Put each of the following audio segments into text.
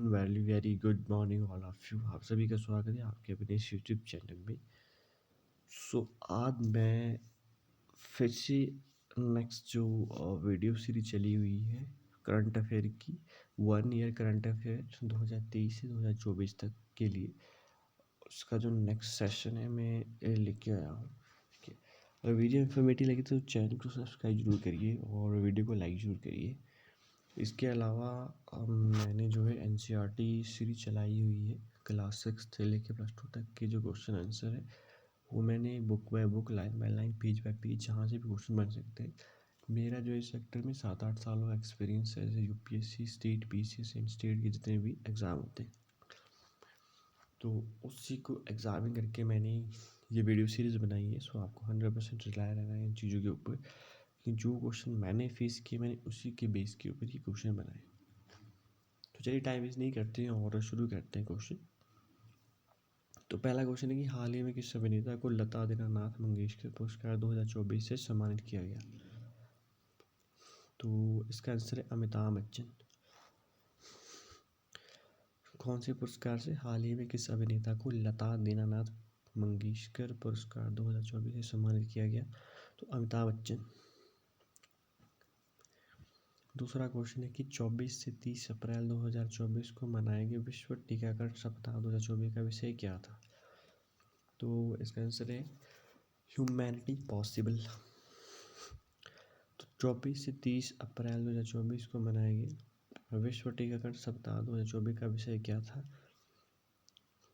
Very very good morning all of you. आप सभी का स्वागत है आपके अपने इस यूट्यूब चैनल में। आज मैं फिर से नेक्स्ट जो वीडियो सीरीज चली हुई है करंट अफेयर की, 1 ईयर करंट अफेयर 2023 से 2024 तक के लिए, उसका जो नेक्स्ट सेशन है मैं लेके आया हूँ। ठीक है, अगर वीडियो इन्फॉर्मेटिव लगे तो चैनल को सब्सक्राइब जरूर करिए और वीडियो को लाइक जरूर करिए। इसके अलावा मैंने जो है एनसीईआरटी सीरीज चलाई हुई है। क्लास 6 से लेकर +2 तक के जो क्वेश्चन आंसर है वो मैंने book by book, line by line, page bye page, जहाँ से भी क्वेश्चन बन सकते हैं। मेरा जो इस सेक्टर में 7-8 सालों का एक्सपीरियंस है। जैसे UPSC, state, PCS and state के जितने भी एग्ज़ाम होते हैं, तो उसी को एग्जामिन करके मैंने ये वीडियो सीरीज़ बनाई है। सो आपको 100% रिलाय रहना है इन चीज़ों के ऊपर कि जो क्वेश्चन मैंने फेस किए मैंने उसी के बेस के ऊपर ये क्वेश्चन बनाए। तो चलिए टाइम वेस्ट नहीं करते हैं और शुरू करते हैं क्वेश्चन। तो पहला क्वेश्चन है कि हाल ही में किस अभिनेता को लता दीनानाथ मंगेशकर पुरस्कार 2024 से सम्मानित किया गया? तो इसका आंसर है अमिताभ बच्चन। कौन से पुरस्कार से हाल ही में किस अभिनेता को लता दीनानाथ मंगेशकर पुरस्कार 2024 से सम्मानित किया गया? तो अमिताभ बच्चन। दूसरा क्वेश्चन है कि 24 से 30 अप्रैल 2024 को मनाए गए विश्व टीकाकरण सप्ताह 2024 का विषय क्या था? तो इसका आंसर है ह्यूमैनिटी पॉसिबल। तो 24 से 30 अप्रैल 2024 को मनाए गए विश्व टीकाकरण सप्ताह 2024 का विषय क्या था?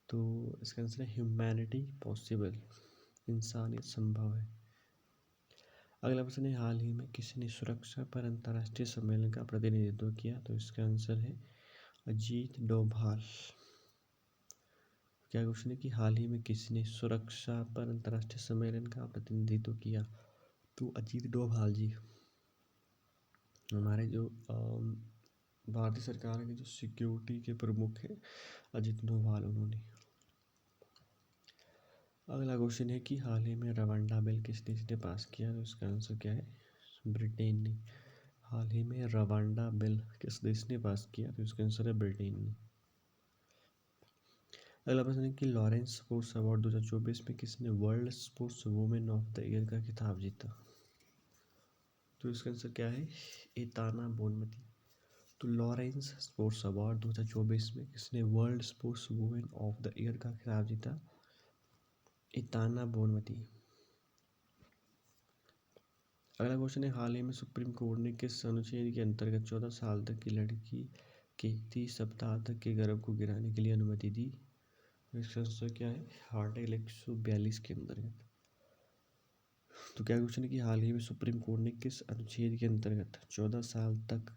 तो इसका आंसर है ह्यूमैनिटी पॉसिबल, इंसानियत संभव है। अगला प्रश्न है हाल ही में किसने सुरक्षा पर अंतर्राष्ट्रीय सम्मेलन का प्रतिनिधित्व किया? तो इसका आंसर है अजीत डोभाल। क्या क्वेश्चन है कि हाल ही में किसने सुरक्षा पर अंतर्राष्ट्रीय सम्मेलन का प्रतिनिधित्व किया? तो अजीत डोभाल जी। हमारे जो भारतीय सरकार के जो सिक्योरिटी के प्रमुख हैं अजीत डोभाल, उन्होंने। अगला क्वेश्चन है कि हाल ही में रवांडा बिल किस देश ने पास किया? तो इसका आंसर क्या है? ब्रिटेन ने। हाल ही में रवांडा बिल किस देश ने पास किया? तो इसका आंसर है ब्रिटेन ने। अगला प्रश्न है कि लॉरेंस स्पोर्ट्स अवार्ड 2024 में किसने world sports women of the year का खिताब जीता? तो इसका आंसर क्या है? Aitana Bonmati. तो लॉरेंस स्पोर्ट्स अवार्ड 2024 में किसने world sports women of the year का खिताब जीता? Aitana Bonmati. अगला क्वेश्चन है हाल ही में सुप्रीम कोर्ट ने किस अनुच्छेद के अंतर्गत 14 साल तक की लड़की के 30 सप्ताह तक के गर्भ को गिराने के लिए अनुमति दी? इसका आंसर क्या है? आर्टिकल 142 के अंतर्गत। तो क्या क्वेश्चन है कि हाल ही में सुप्रीम कोर्ट ने किस अनुच्छेद के अंतर्गत 14 साल तक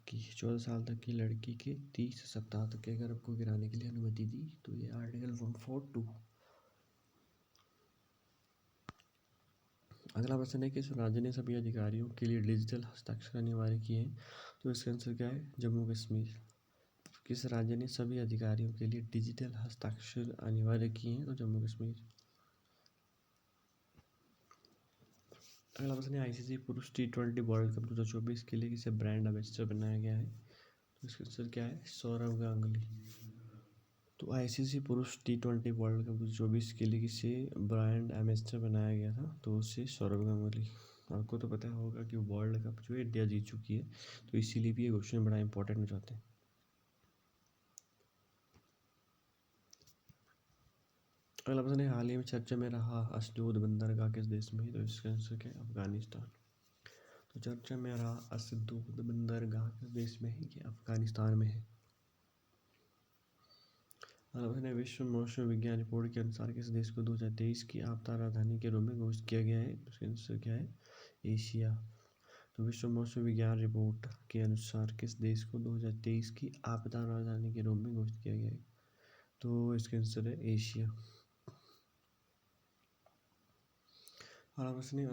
की लड़की के 30 सप्ताह तक के गर्भ को गिराने के लिए अनुमति दी? तो ये आर्टिकल 142। अगला प्रश्न है किस राज्य ने सभी अधिकारियों के लिए डिजिटल हस्ताक्षर अनिवार्य किए हैं? तो इसका आंसर क्या है? जम्मू कश्मीर। किस राज्य ने सभी अधिकारियों के लिए डिजिटल हस्ताक्षर अनिवार्य किए हैं? तो जम्मू कश्मीर। अगला प्रश्न है आईसीसी पुरुष T20 वर्ल्ड कप 2024 के लिए किसे ब्रांड एम्बेसडर बनाया गया है? तो इसका आंसर क्या है? सौरव गांगुली। तो आईसीसी पुरुष T20 वर्ल्ड कप 2024 के लिए किसे ब्रांड एम्बेसडर बनाया गया था? तो उससे सौरव गांगुली। आपको तो पता होगा कि वर्ल्ड कप जो है इंडिया जीत चुकी है, तो इसीलिए भी ये क्वेश्चन बड़ा इंपॉर्टेंट हो जाता है। अगला प्रश्न है हाल ही में चर्चा में रहा अशदोद बंदरगाह किस देश में है? तो इसका आंसर क्या है? अफगानिस्तान। तो चर्चा में रहा अशदोद बंदरगाह किस देश में है? ये अफगानिस्तान में है। अगला प्रश्न है विश्व मौसम विज्ञान रिपोर्ट के अनुसार किस देश को 2023 की आपदा राजधानी के रूप में घोषित किया गया है? इसका आंसर क्या है? एशिया। तो विश्व मौसम विज्ञान रिपोर्ट के अनुसार किस देश को 2023 की आपदा राजधानी के रूप में घोषित किया गया है? तो इसका आंसर है एशिया। अगला प्रश्न है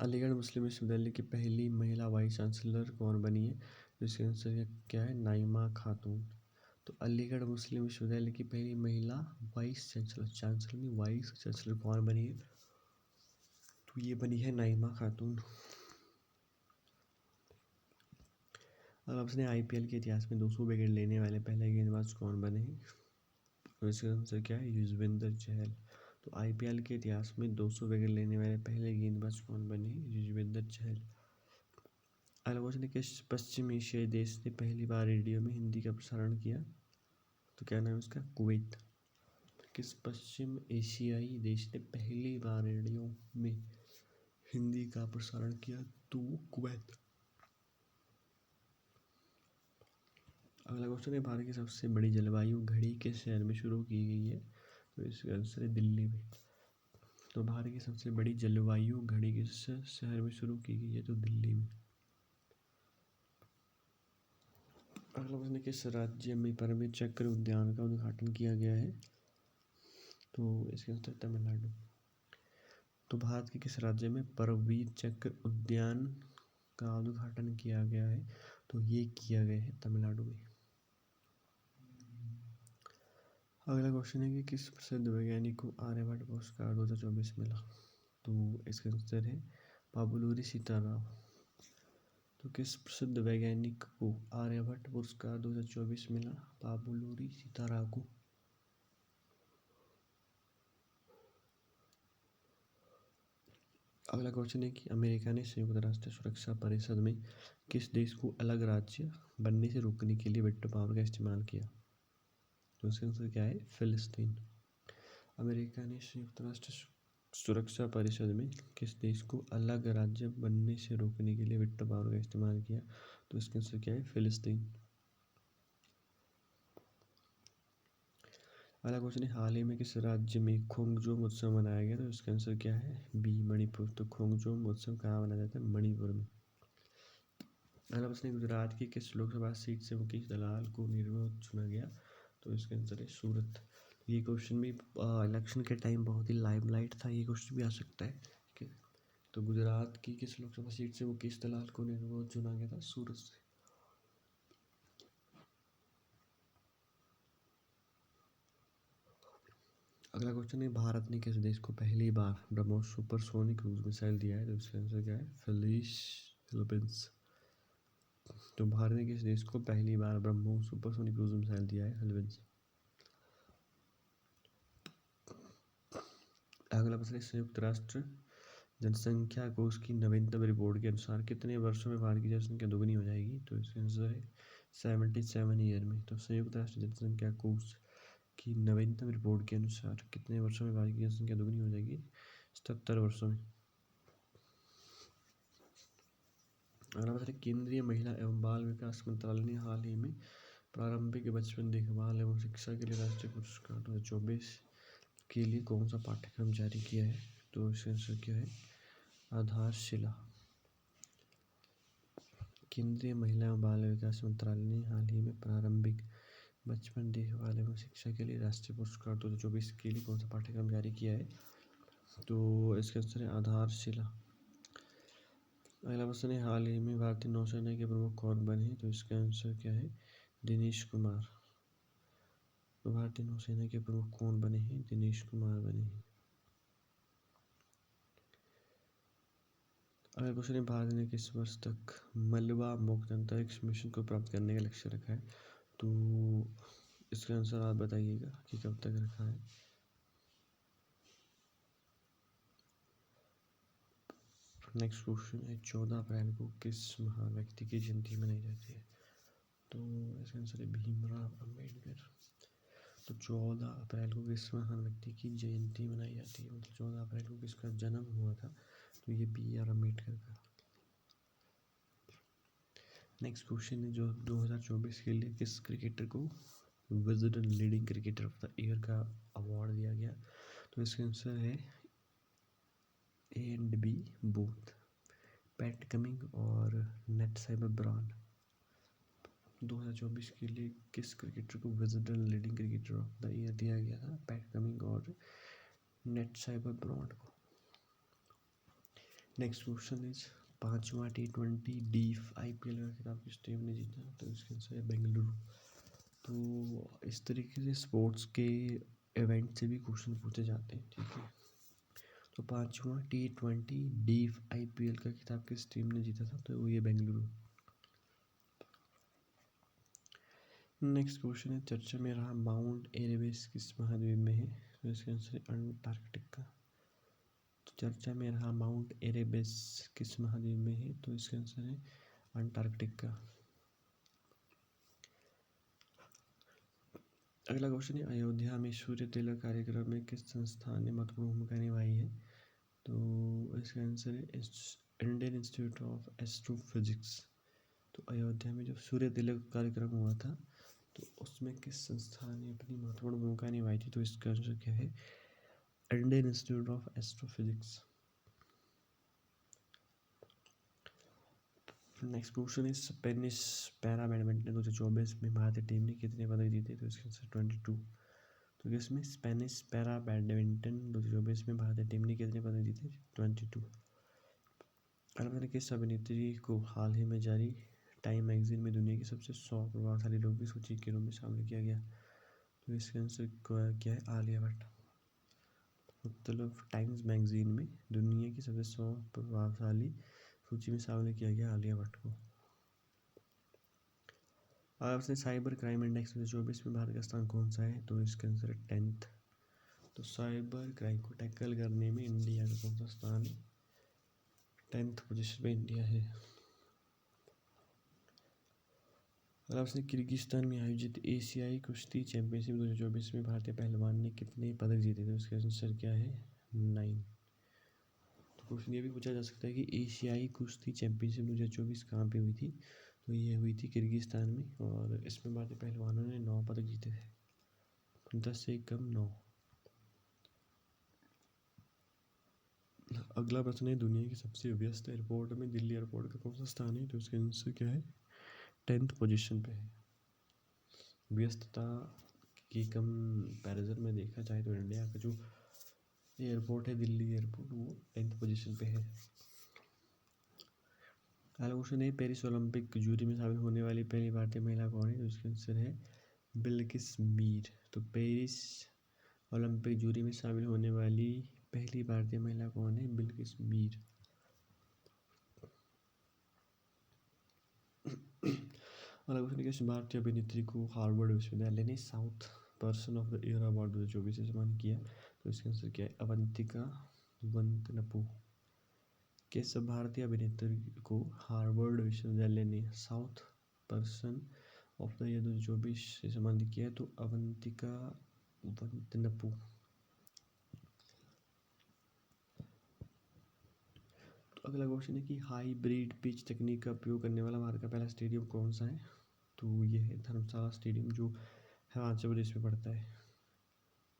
अलीगढ़ मुस्लिम विश्वविद्यालय की पहली महिला वाइस चांसलर कौन बनी है? तो इसका आंसर क्या है? नाइमा खातून। तो अलीगढ़ मुस्लिम विश्वविद्यालय की पहली महिला वाइस चांसलर कौन बनी है? तो ये बनी है नाइमा खातून। और आपने आईपीएल के इतिहास में 200 विकेट लेने वाले पहले गेंदबाज कौन बने हैं? तो इसका आंसर क्या है? युजवेंद्र चहल। तो आईपीएल के इतिहास में 200 विकेट लेने वाले पहले गेंदबाज कौन बने हैं? युजवेंद्र चहल। अगला क्वेश्चन है, किस पश्चिम एशियाई देश ने पहली बार रेडियो में हिंदी का प्रसारण किया? तो क्या नाम है उसका? कुवैत। किस पश्चिम एशियाई देश ने पहली बार रेडियो में हिंदी का प्रसारण किया? तो कुवैत। अगला क्वेश्चन है, भारत की सबसे बड़ी जलवायु घड़ी किस शहर में शुरू की गई है? तो इसका आंसर है दिल्ली में। तो भारत की सबसे बड़ी जलवायु घड़ी किस शहर में शुरू की गई है? तो दिल्ली में। अगला प्रश्न, किस राज्य में परमवीर चक्र उद्यान का उद्घाटन किया गया है? तो इसका आंसर तमिलनाडु। तो भारत के किस राज्य में परमवीर चक्र उद्यान का उद्घाटन किया गया है? तो ये किया गया है तमिलनाडु में। अगला क्वेश्चन है कि किस प्रसिद्ध वैज्ञानिक को आर्यभट्ट पुरस्कार 2024 मिला? तो इसका आंसर है पाबुलूरी सीताराम। तो किस प्रसिद्ध वैज्ञानिक को आर्यभट्ट पुरस्कार 2024 मिला? पाबुलूरी सीताराम को। अगला क्वेश्चन है कि अमेरिका ने संयुक्त राष्ट्र सुरक्षा परिषद में किस देश को अलग राज्य बनने से रोकने के लिए वेटो पावर का इस्तेमाल किया? तो इसका आंसर क्या है? फिलिस्तीन। अमेरिका ने संयुक्त राष्ट्र सुरक्षा परिषद में किस देश को अलग राज्य बनने से रोकने के लिए वेटो पावर का इस्तेमाल किया? तो इसका आंसर क्या है? फिलिस्तीन। अगला क्वेश्चन है, हाल ही में किस राज्य में खोंगजोम उत्सव मनाया गया? तो इसका आंसर क्या है? बी, मणिपुर। तो खोंगजोम उत्सव कहाँ मनाया जाता है? मणिपुर में। अगला प्रश्न है, गुजरात की किस लोकसभा सीट से मुकेश दलाल को निर्विरोध चुना गया? तो इसका आंसर है सूरत। ये क्वेश्चन भी इलेक्शन के टाइम बहुत ही लाइमलाइट था, ये क्वेश्चन भी आ सकता है। ठीक है, तो गुजरात की किस लोकसभा सीट से मुकेश दलाल को निर्विरोध चुना गया था? सूरत से। अगला क्वेश्चन है, भारत ने किस देश को पहली बार ब्रह्मोस सुपरसोनिक क्रूज मिसाइल दिया है? तो इसका आंसर क्या है? फिलीपींस। तो भारत ने किस देश को पहली बार ब्रह्मोस सुपरसोनिक क्रूज मिसाइल दिया है? फिलीपींस। अगला प्रश्न है, संयुक्त राष्ट्र जनसंख्या कोष की नवीनतम रिपोर्ट के अनुसार कितने वर्षों में भारत की जनसंख्या दोगुनी हो जाएगी? तो इसका आंसर है 77 ईयर में। तो संयुक्त राष्ट्र जनसंख्या कोष की नवीनतम रिपोर्ट के अनुसार कितने वर्षों में भारत की जनसंख्या दोगुनी हो जाएगी? 77 वर्षों में। अगला प्रश्न, केंद्रीय महिला एवं बाल विकास मंत्रालय ने हाल ही में प्रारंभिक बचपन देखभाल एवं शिक्षा के लिए राष्ट्रीय पुरस्कार 2024 के लिए कौन सा पाठ्यक्रम जारी किया है? तो इसका आंसर क्या है? आधारशिला। केंद्रीय महिला एवं बाल विकास मंत्रालय ने हाल ही में प्रारंभिक बचपन देखभाल एवं शिक्षा के लिए राष्ट्रीय पुरस्कार 2024 के लिए कौन सा पाठ्यक्रम जारी किया है? तो इसका आंसर है आधारशिला। अगला प्रश्न है, हाल ही में भारतीय नौसेना के प्रमुख कौन बने? तो इसका आंसर क्या है? दिनेश कुमार। तो भारतीय नौसेना के प्रमुख कौन बने हैं? दिनेश कुमार बने हैं। अगला क्वेश्चन है, भारत ने किस वर्ष तक मलबा मुक्त अंतरिक्ष मिशन को प्राप्त करने का लक्ष्य रखा है? तो इसका आंसर आप बताइएगा कि कब तक रखा है। नेक्स्ट क्वेश्चन है, 14 अप्रैल को किस महान व्यक्ति की जयंती मनाई जाती है? तो इसका आंसर है भीमराव अम्बेडकर। तो 14 अप्रैल को किस महान व्यक्ति की जयंती मनाई जाती है? मतलब 14 अप्रैल को किसका जन्म हुआ था? तो ये BR अम्बेडकर का। नेक्स्ट क्वेश्चन है, जो 2024 के लिए किस क्रिकेटर को Wisden leading cricketer of the year का अवार्ड दिया गया? तो इसका आंसर है A and B both, Pat Cummins और नेट साइबर ब्रांड। 2024 के लिए किस क्रिकेटर को Wisden leading cricketer of the year दिया गया था? पैट कमिंग और नेट साइबर ब्रांड को। नेक्स्ट क्वेश्चन इज, 5वां T20 डीफ IPL का खिताब किस टीम ने जीता? तो इसका आंसर है बेंगलुरु। तो इस तरीके से स्पोर्ट्स के इवेंट से भी क्वेश्चन पूछे जाते हैं। ठीक है, तो 5वां T20 डीफ IPL का खिताब किस टीम ने जीता था? तो वो ये बेंगलुरु। नेक्स्ट क्वेश्चन है, चर्चा में रहा माउंट एरेबस किस महाद्वीप में है? तो इसका आंसर है अंटार्कटिका। तो चर्चा में रहा माउंट एरेबस किस महाद्वीप में है? तो इसका आंसर है अंटार्कटिका। अगला क्वेश्चन है, अयोध्या में सूर्य तिलक कार्यक्रम में किस संस्थान ने महत्वपूर्ण भूमिका निभाई है? तो इसका आंसर है इंडियन इंस्टीट्यूट ऑफ एस्ट्रोफिजिक्स। तो अयोध्या में जब सूर्य तिलक कार्यक्रम हुआ था तो उसमें किस संस्थान ने अपनी महत्वपूर्ण भूमिका निभाई थी? तो इसका आंसर क्या है? Indian institute of astrophysics. Next question is, Spanish para badminton 2024 में भारतीय टीम ने कितने पदक जीते? तो इसका आंसर 22। तो इसमें स्पेनिश पैरा बैडमिंटन 2024 में भारतीय टीम ने कितने पदक जीते? 22। अलबत्ता किस अभिनेत्री को हाल ही में जारी टाइम मैगजीन में दुनिया की सबसे 100 प्रभावशाली लोगों की सूची के रूप में शामिल किया गया? तो इसका आंसर क्या है? आलिया भट्ट। मतलब टाइम्स मैगजीन में दुनिया की सबसे 100 प्रभावशाली सूची में शामिल किया गया आलिया भट्ट को। आपसे साइबर क्राइम इंडेक्स 2024 में भारत का स्थान कौन सा है? तो इसका आंसर है 10th। तो साइबर क्राइम को टैकल करने में इंडिया का कौन सा स्थान है? 10th पोजीशन पे इंडिया है। और आपसे किर्गिस्तान में आयोजित एशियाई कुश्ती चैंपियनशिप 2024 में भारतीय पहलवान ने कितने पदक जीते थे? उसका आंसर क्या है? 9। तो क्वेश्चन ये भी पूछा जा सकता है कि एशियाई कुश्ती चैंपियनशिप 2024 कहाँ पे हुई थी? तो ये हुई थी किर्गिस्तान में और इसमें भारतीय पहलवानों ने 9 पदक जीते थे, 10 से कम 9। अगला प्रश्न है, दुनिया की सबसे व्यस्त एयरपोर्ट में दिल्ली एयरपोर्ट का कौन सा स्थान है? तो इसका आंसर क्या है? 10th पोजीशन पे है। व्यस्तता की कंपैरिजन में देखा जाए तो इंडिया का जो एयरपोर्ट है दिल्ली एयरपोर्ट वो 10th पोजीशन पे है। अगला क्वेश्चन है, पेरिस ओलंपिक जूरी में शामिल होने वाली पहली भारतीय महिला कौन है? तो इसका आंसर है बिल्किस मीर। तो पेरिस ओलंपिक जूरी में शामिल होने वाली पहली भारतीय महिला कौन है? बिल्किस मीर। अगला क्वेश्चन है, किस भारतीय अभिनेत्री को हार्वर्ड विश्वविद्यालय ने south person of the year award 2024 से सम्मानित किया? तो इसका आंसर क्या है? अवंतिका वंतनपू। किस भारतीय अभिनेत्री को हार्वर्ड विश्वविद्यालय ने south person of the year 2024 से सम्मानित किया है? तो अवंतिका वंतनपू। तो अगला क्वेश्चन है कि हाइब्रिड पिच तकनीक का उपयोग करने वाला भारत का पहला स्टेडियम कौन सा है? तो ये है धर्मशाला स्टेडियम जो हिमाचल प्रदेश में पड़ता है।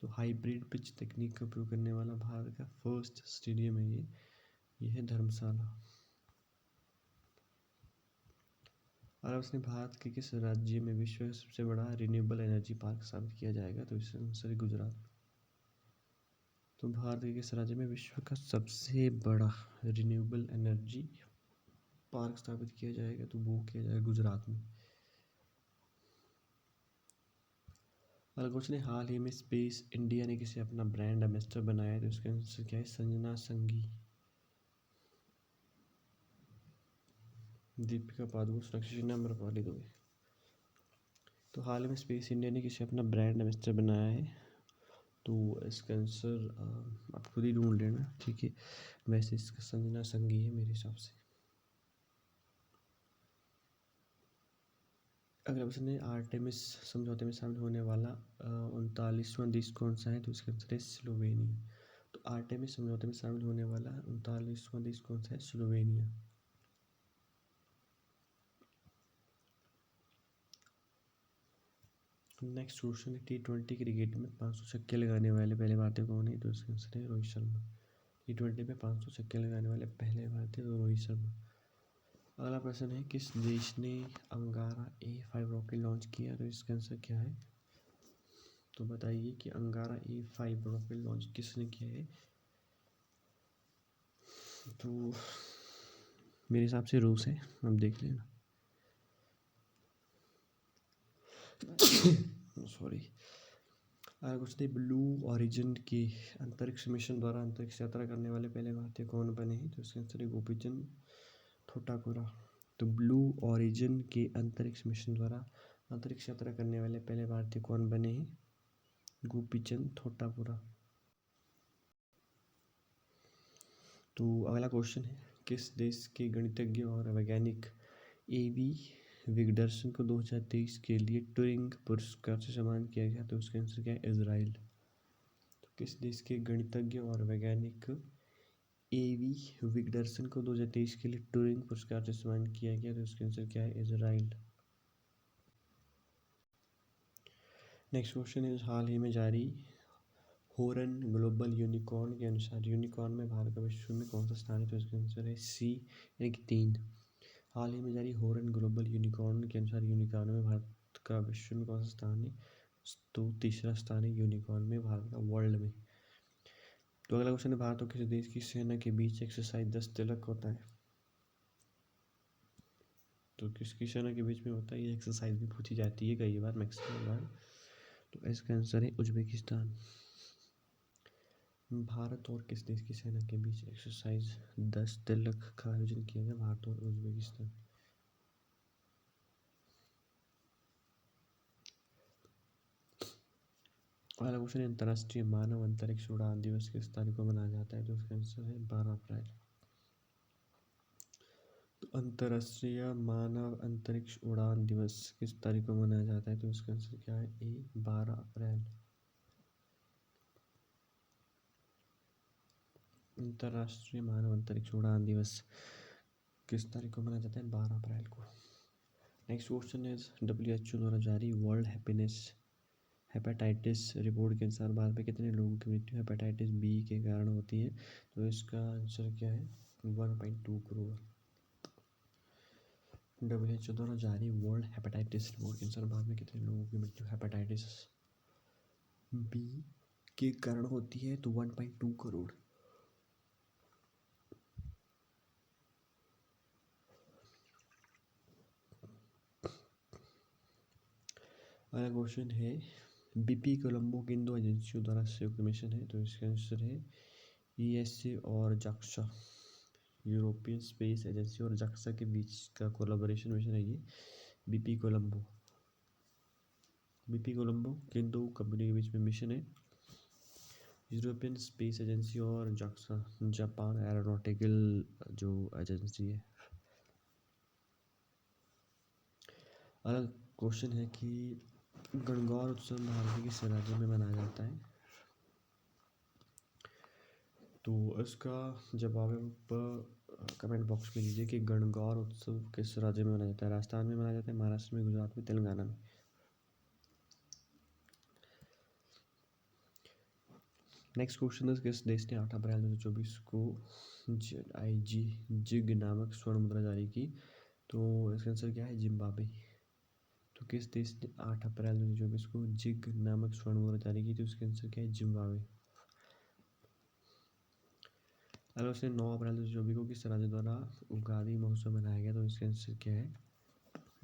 तो हाइब्रिड पिच तकनीक का उपयोग करने वाला भारत का फर्स्ट स्टेडियम है ये है धर्मशाला। और उसने भारत के किस राज्य में विश्व का सबसे बड़ा रिन्यूएबल एनर्जी पार्क स्थापित किया जाएगा? तो इसका आंसर है गुजरात। तो भारत के किस राज्य में विश्व का सबसे बड़ा रिन्यूएबल एनर्जी पार्क स्थापित किया जाएगा? तो वो किया जाएगा गुजरात में। अगला क्वेश्चन है, हाल ही में स्पेस इंडिया ने किसे अपना ब्रांड एम्बेसडर बनाया है? तो इसका आंसर क्या है? संजना संघी। दीपिका पादुकोण, सुरक्षित सिन्हा, अम्रपाली दुबे। तो हाल में स्पेस इंडिया ने किसे अपना ब्रांड एम्बेसडर बनाया है? तो इसका आंसर आप खुद ही ढूंढ लेना, ठीक है। वैसे इसका संजना संघी है मेरे हिसाब से। अगला प्रश्न है, आर्टेमिस समझौते में शामिल होने वाला 39वां देश कौन सा है? तो इसका आंसर है स्लोवेनिया। तो आर्टेमिस समझौते में शामिल होने वाला 39वां देश कौन सा है? स्लोवेनिया। नेक्स्ट क्वेश्चन है, T20 क्रिकेट में 500 छक्के लगाने वाले पहले भारतीय कौन है? तो इसका आंसर है रोहित शर्मा। T20 में 500 छक्के लगाने वाले पहले भारतीय तो रोहित शर्मा। अगला प्रश्न है, किस देश ने अंगारा A5 रॉकेट लॉन्च किया? तो इसका आंसर क्या है? तो बताइए कि अंगारा A5 रॉकेट लॉन्च किसने किया है? तो मेरे हिसाब से रूस है, अब देख लेना। सॉरी। कुछ नहीं, ब्लू ओरिजिन के अंतरिक्ष मिशन द्वारा अंतरिक्ष यात्रा करने वाले पहले भारतीय कौन बने हैं? तो इसका आंसर है गोपीचंद थोटाकुरा। तो ब्लू ओरिजिन के अंतरिक्ष मिशन द्वारा अंतरिक्ष यात्रा करने वाले पहले भारतीय कौन बने हैं? गोपीचंद थोटापुरा। तो अगला क्वेश्चन है, किस देश के गणितज्ञ और वैज्ञानिक एवी विगडर्सन को 2023 के लिए ट्यूरिंग पुरस्कार से सम्मानित किया गया? तो उसका आंसर क्या है? इजराइल। तो किस देश के गणितज्ञ और वैज्ञानिक एवी विगडर्सन को 2023 के लिए ट्यूरिंग पुरस्कार से सम्मानित किया गया? तो उसका आंसर क्या है? इजराइल। नेक्स्ट क्वेश्चन है, हाल ही में जारी होरन ग्लोबल यूनिकॉर्न के अनुसार यूनिकॉर्न में भारत का विश्व में कौन सा स्थान है? तो इसका आंसर है सी, यानी कि 3। हाल ही में जारी होरन ग्लोबल यूनिकॉर्न के अनुसार यूनिकॉर्न में भारत का विश्व में कौन सा स्थान है? तो तीसरा स्थान है यूनिकॉर्न में भारत का वर्ल्ड में। तो अगला क्वेश्चन है, भारत और किसी देश की सेना के बीच एक्सरसाइज 10 तिलक होता है? तो किसकी सेना के बीच में होता है? ये एक्सरसाइज भी पूछी जाती है कई बार, मैक्सिमम बार। तो इसका आंसर है उज्बेकिस्तान। भारत और किस देश की सेना के बीच एक्सरसाइज 10 तिलक का आयोजन किया गया? भारत और उज्बेकिस्तान। अगला क्वेश्चन है, अंतर्राष्ट्रीय मानव अंतरिक्ष उड़ान दिवस किस तारीख को मनाया जाता है? तो उसका आंसर है 12 अप्रैल। तो अंतर्राष्ट्रीय मानव अंतरिक्ष उड़ान दिवस किस तारीख को मनाया जाता है? तो उसका आंसर क्या है? ए, 12 अप्रैल। अंतर्राष्ट्रीय मानव अंतरिक्ष उड़ान दिवस किस तारीख को मनाया जाता है? 12 अप्रैल को। नेक्स्ट क्वेश्चन इज, WHO द्वारा जारी वर्ल्ड हेपेटाइटिस रिपोर्ट के अनुसार भारत में कितने लोगों की मृत्यु हेपेटाइटिस बी के कारण होती है? तो इसका आंसर क्या है? 1.2 करोड़। WHO द्वारा जारी वर्ल्ड हेपेटाइटिस रिपोर्ट के अनुसार भारत में कितने लोगों की मृत्यु हेपेटाइटिस बी के कारण होती है? तो 1.2 करोड़। अगला क्वेश्चन है, बीपी कोलंबो किन दो एजेंसियों द्वारा संयुक्त मिशन है? तो इसका आंसर है ESA और जाक्सा। यूरोपियन स्पेस एजेंसी और जाक्सा के बीच का कोलैबोरेशन मिशन है ये बीपी कोलंबो। किन दो कंपनी के बीच में मिशन है? यूरोपियन स्पेस एजेंसी और जाक्सा, जापान एरोनॉटिकल जो एजेंसी है। अगला क्वेश्चन है कि गणगौर उत्सव भारत के किस राज्य में मनाया जाता है? तो इसका जवाब आप कमेंट बॉक्स में दीजिए कि गणगौर उत्सव किस राज्य में मनाया जाता है? राजस्थान में मनाया जाता है, महाराष्ट्र में, गुजरात में, तेलंगाना में। नेक्स्ट क्वेश्चन है, किस देश ने 8 अप्रैल 2024 को जिग नामक स्वर्ण मुद्रा जारी की? तो इसका आंसर क्या है? जिम्बाब्वे। तो किस देश ने 8 अप्रैल 2024 को जिग नामक स्वर्ण मुद्रा जारी की? तो उसका आंसर क्या है? जिम्बाब्वे। अगर उसने 9 अप्रैल 2024 को किस राज्य द्वारा उगादी महोत्सव मनाया गया? तो इसका आंसर क्या है?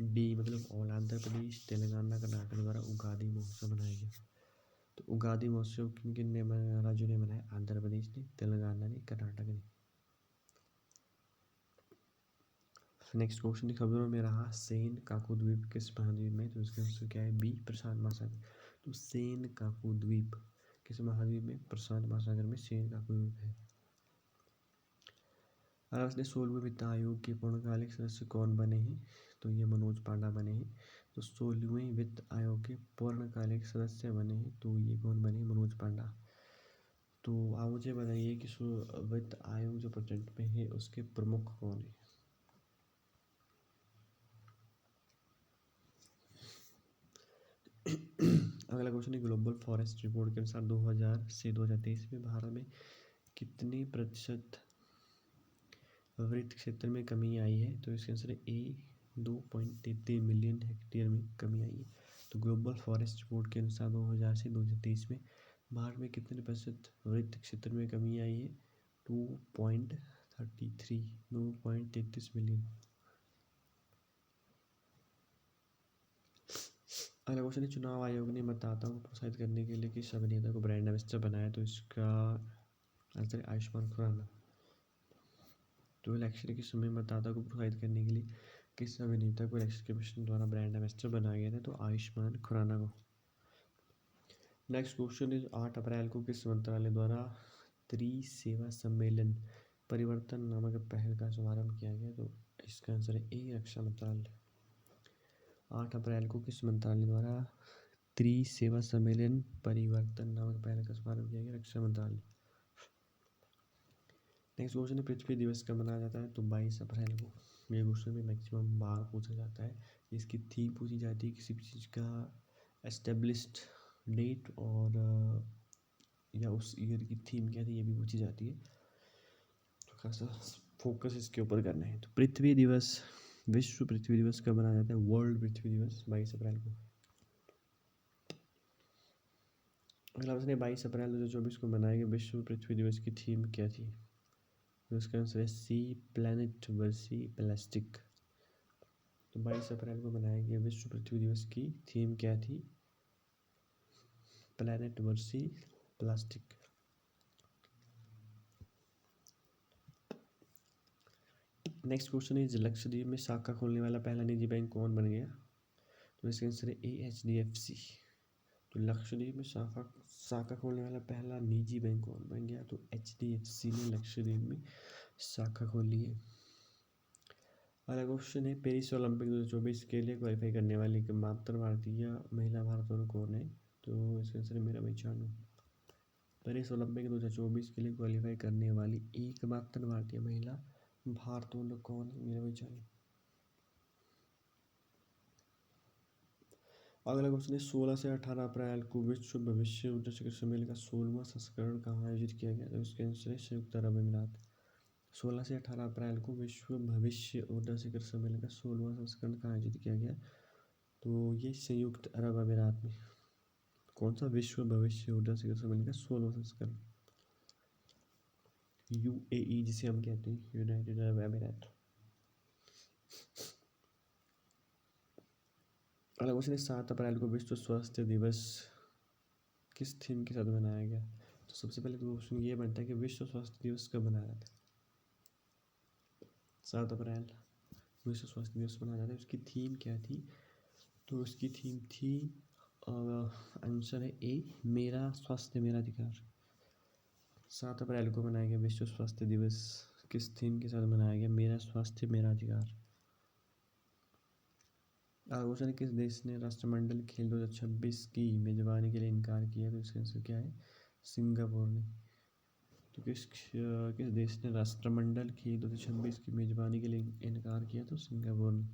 डी, मतलब ऑल आंध्र प्रदेश, तेलंगाना, कर्नाटक द्वारा उगादी महोत्सव मनाया गया। तो उगादी महोत्सव किन किन राज्यों ने मनाया? आंध्र प्रदेश ने, तेलंगाना ने, कर्नाटक ने। नेक्स्ट क्वेश्चन, खबरों में रहा सेन काकू द्वीप किस महाद्वीप में? तो इसका आंसर क्या है? बी, प्रशांत महासागर। तो सेन काकू द्वीप किस महाद्वीप में? प्रशांत महासागर में सेन काकू द्वीप है। अगर उसने 16वें वित्त आयोग के पूर्णकालिक सदस्य कौन बने हैं? तो ये मनोज पांडा बने हैं। तो 16वें वित्त आयोग के पूर्णकालिक सदस्य बने हैं, तो ये कौन बने? मनोज पांडा। तो आप मुझे बताइए कि वित्त आयोग जो प्रेजेंट में है उसके प्रमुख कौन है? अगला क्वेश्चन है, ग्लोबल फॉरेस्ट रिपोर्ट के अनुसार 2000 से 2023 में भारत में कितने प्रतिशत वृत्त क्षेत्र में कमी आई है? तो इसका आंसर है ए, 2.33 मिलियन हेक्टेयर में कमी आई है। तो ग्लोबल फॉरेस्ट रिपोर्ट के अनुसार 2000 से 2023 में भारत में कितने प्रतिशत वृत्त क्षेत्र में कमी आई है? 2.33 मिलियन। अगला क्वेश्चन है, चुनाव आयोग ने मतदाताओं को प्रोत्साहित करने के लिए किस अभिनेता को ब्रांड एम्बेसडर बनाया? तो इसका आंसर है आयुष्मान खुराना। तो इलेक्शन के समय मतदाता को प्रोत्साहित करने के लिए किस अभिनेता को एलेक्स कमीशन द्वारा ब्रांड एम्बेसडर बनाया गया था? तो आयुष्मान खुराना को। नेक्स्ट क्वेश्चन इज 8 अप्रैल को किस मंत्रालय द्वारा त्रिसेवा सम्मेलन परिवर्तन नामक पहल का शुभारंभ किया गया? तो इसका आंसर है ए, रक्षा मंत्रालय। 8 अप्रैल को किस मंत्रालय द्वारा त्रिसेवा सम्मेलन परिवर्तन नामक पहल का शुभारंभ किया गया? रक्षा मंत्रालय। नेक्स्ट क्वेश्चन है पृथ्वी दिवस कब मनाया जाता है? तो 22 अप्रैल को। ये क्वेश्चन भी मैक्सिमम बार पूछा जाता है। इसकी थीम पूछी जाती है किसी भी चीज़ का एस्टेब्लिश्ड डेट और या उस ईयर की थीम क्या थी ये भी पूछी जाती है, तो खासा फोकस इसके ऊपर करना है। तो पृथ्वी दिवस, विश्व पृथ्वी दिवस कब मनाया जाता है? वर्ल्ड पृथ्वी दिवस 22 अप्रैल को। अगला प्रश्न है 22 अप्रैल 2024 को मनाए गए विश्व पृथ्वी दिवस की थीम क्या थी? तो इसका आंसर है सी, प्लैनेट वर्सी प्लास्टिक। तो 22 अप्रैल को मनाए गए विश्व पृथ्वी दिवस की थीम क्या थी? प्लैनेट वर्सी plastic. Next question is Lakshadweep में शाखा खोलने वाला पहला निजी बैंक कौन बन गया? तो इसका आंसर है ए, HDFC। तो लक्षद्वीप में शाखा खोलने वाला पहला निजी बैंक कौन बन गया? तो HDFC ने लक्षद्वीप में शाखा खोली है। अगला क्वेश्चन है पेरिस ओलंपिक 2024 के लिए क्वालिफाई करने वाली एकमात्र भारतीय महिला भारोत्तोलन कौन है? तो इसका आंसर है मीराबाई चानू। पेरिस ओलंपिक 2024 के लिए क्वालिफाई करने वाली एकमात्र भारतीय महिला भारोत्तोलक कौन है? मीराबाई चानू। अगला क्वेश्चन है 16 से 18 अप्रैल को विश्व भविष्य ऊर्जा शिखर सम्मेलन का 16वां संस्करण कहाँ आयोजित किया गया? तो इसका आंसर है संयुक्त अरब अमीरात। 16 से 18 अप्रैल को विश्व भविष्य ऊर्जा शिखर सम्मेलन का 16वां संस्करण कहाँ आयोजित किया गया? तो ये संयुक्त अरब अमीरात में। कौन सा? विश्व भविष्य ऊर्जा शिखर सम्मेलन का 16वां संस्करण। UAE जिसे हम कहते हैं, यूनाइटेड अरब अमीरात। अगला क्वेश्चन है 7 अप्रैल को विश्व स्वास्थ्य दिवस किस थीम के साथ मनाया गया? तो सबसे पहले तो क्वेश्चन ये बनता है कि विश्व स्वास्थ्य दिवस कब मनाया जाता है? 7 अप्रैल विश्व स्वास्थ्य दिवस मनाया जाता है। उसकी थीम क्या थी? तो उसकी थीम थी आंसर है ए, मेरा स्वास्थ्य मेरा अधिकार। 7 अप्रैल को मनाया गया विश्व स्वास्थ्य दिवस किस थीम के साथ मनाया गया? मेरा स्वास्थ्य मेरा अधिकार। क्वेश्चन है किस देश ने राष्ट्रमंडल खेल 2026 की मेजबानी के लिए इनकार किया? तो इसका आंसर क्या है? सिंगापुर ने। तो किस देश ने राष्ट्रमंडल खेल 2026 की मेजबानी के लिए इनकार किया? तो सिंगापुर ने।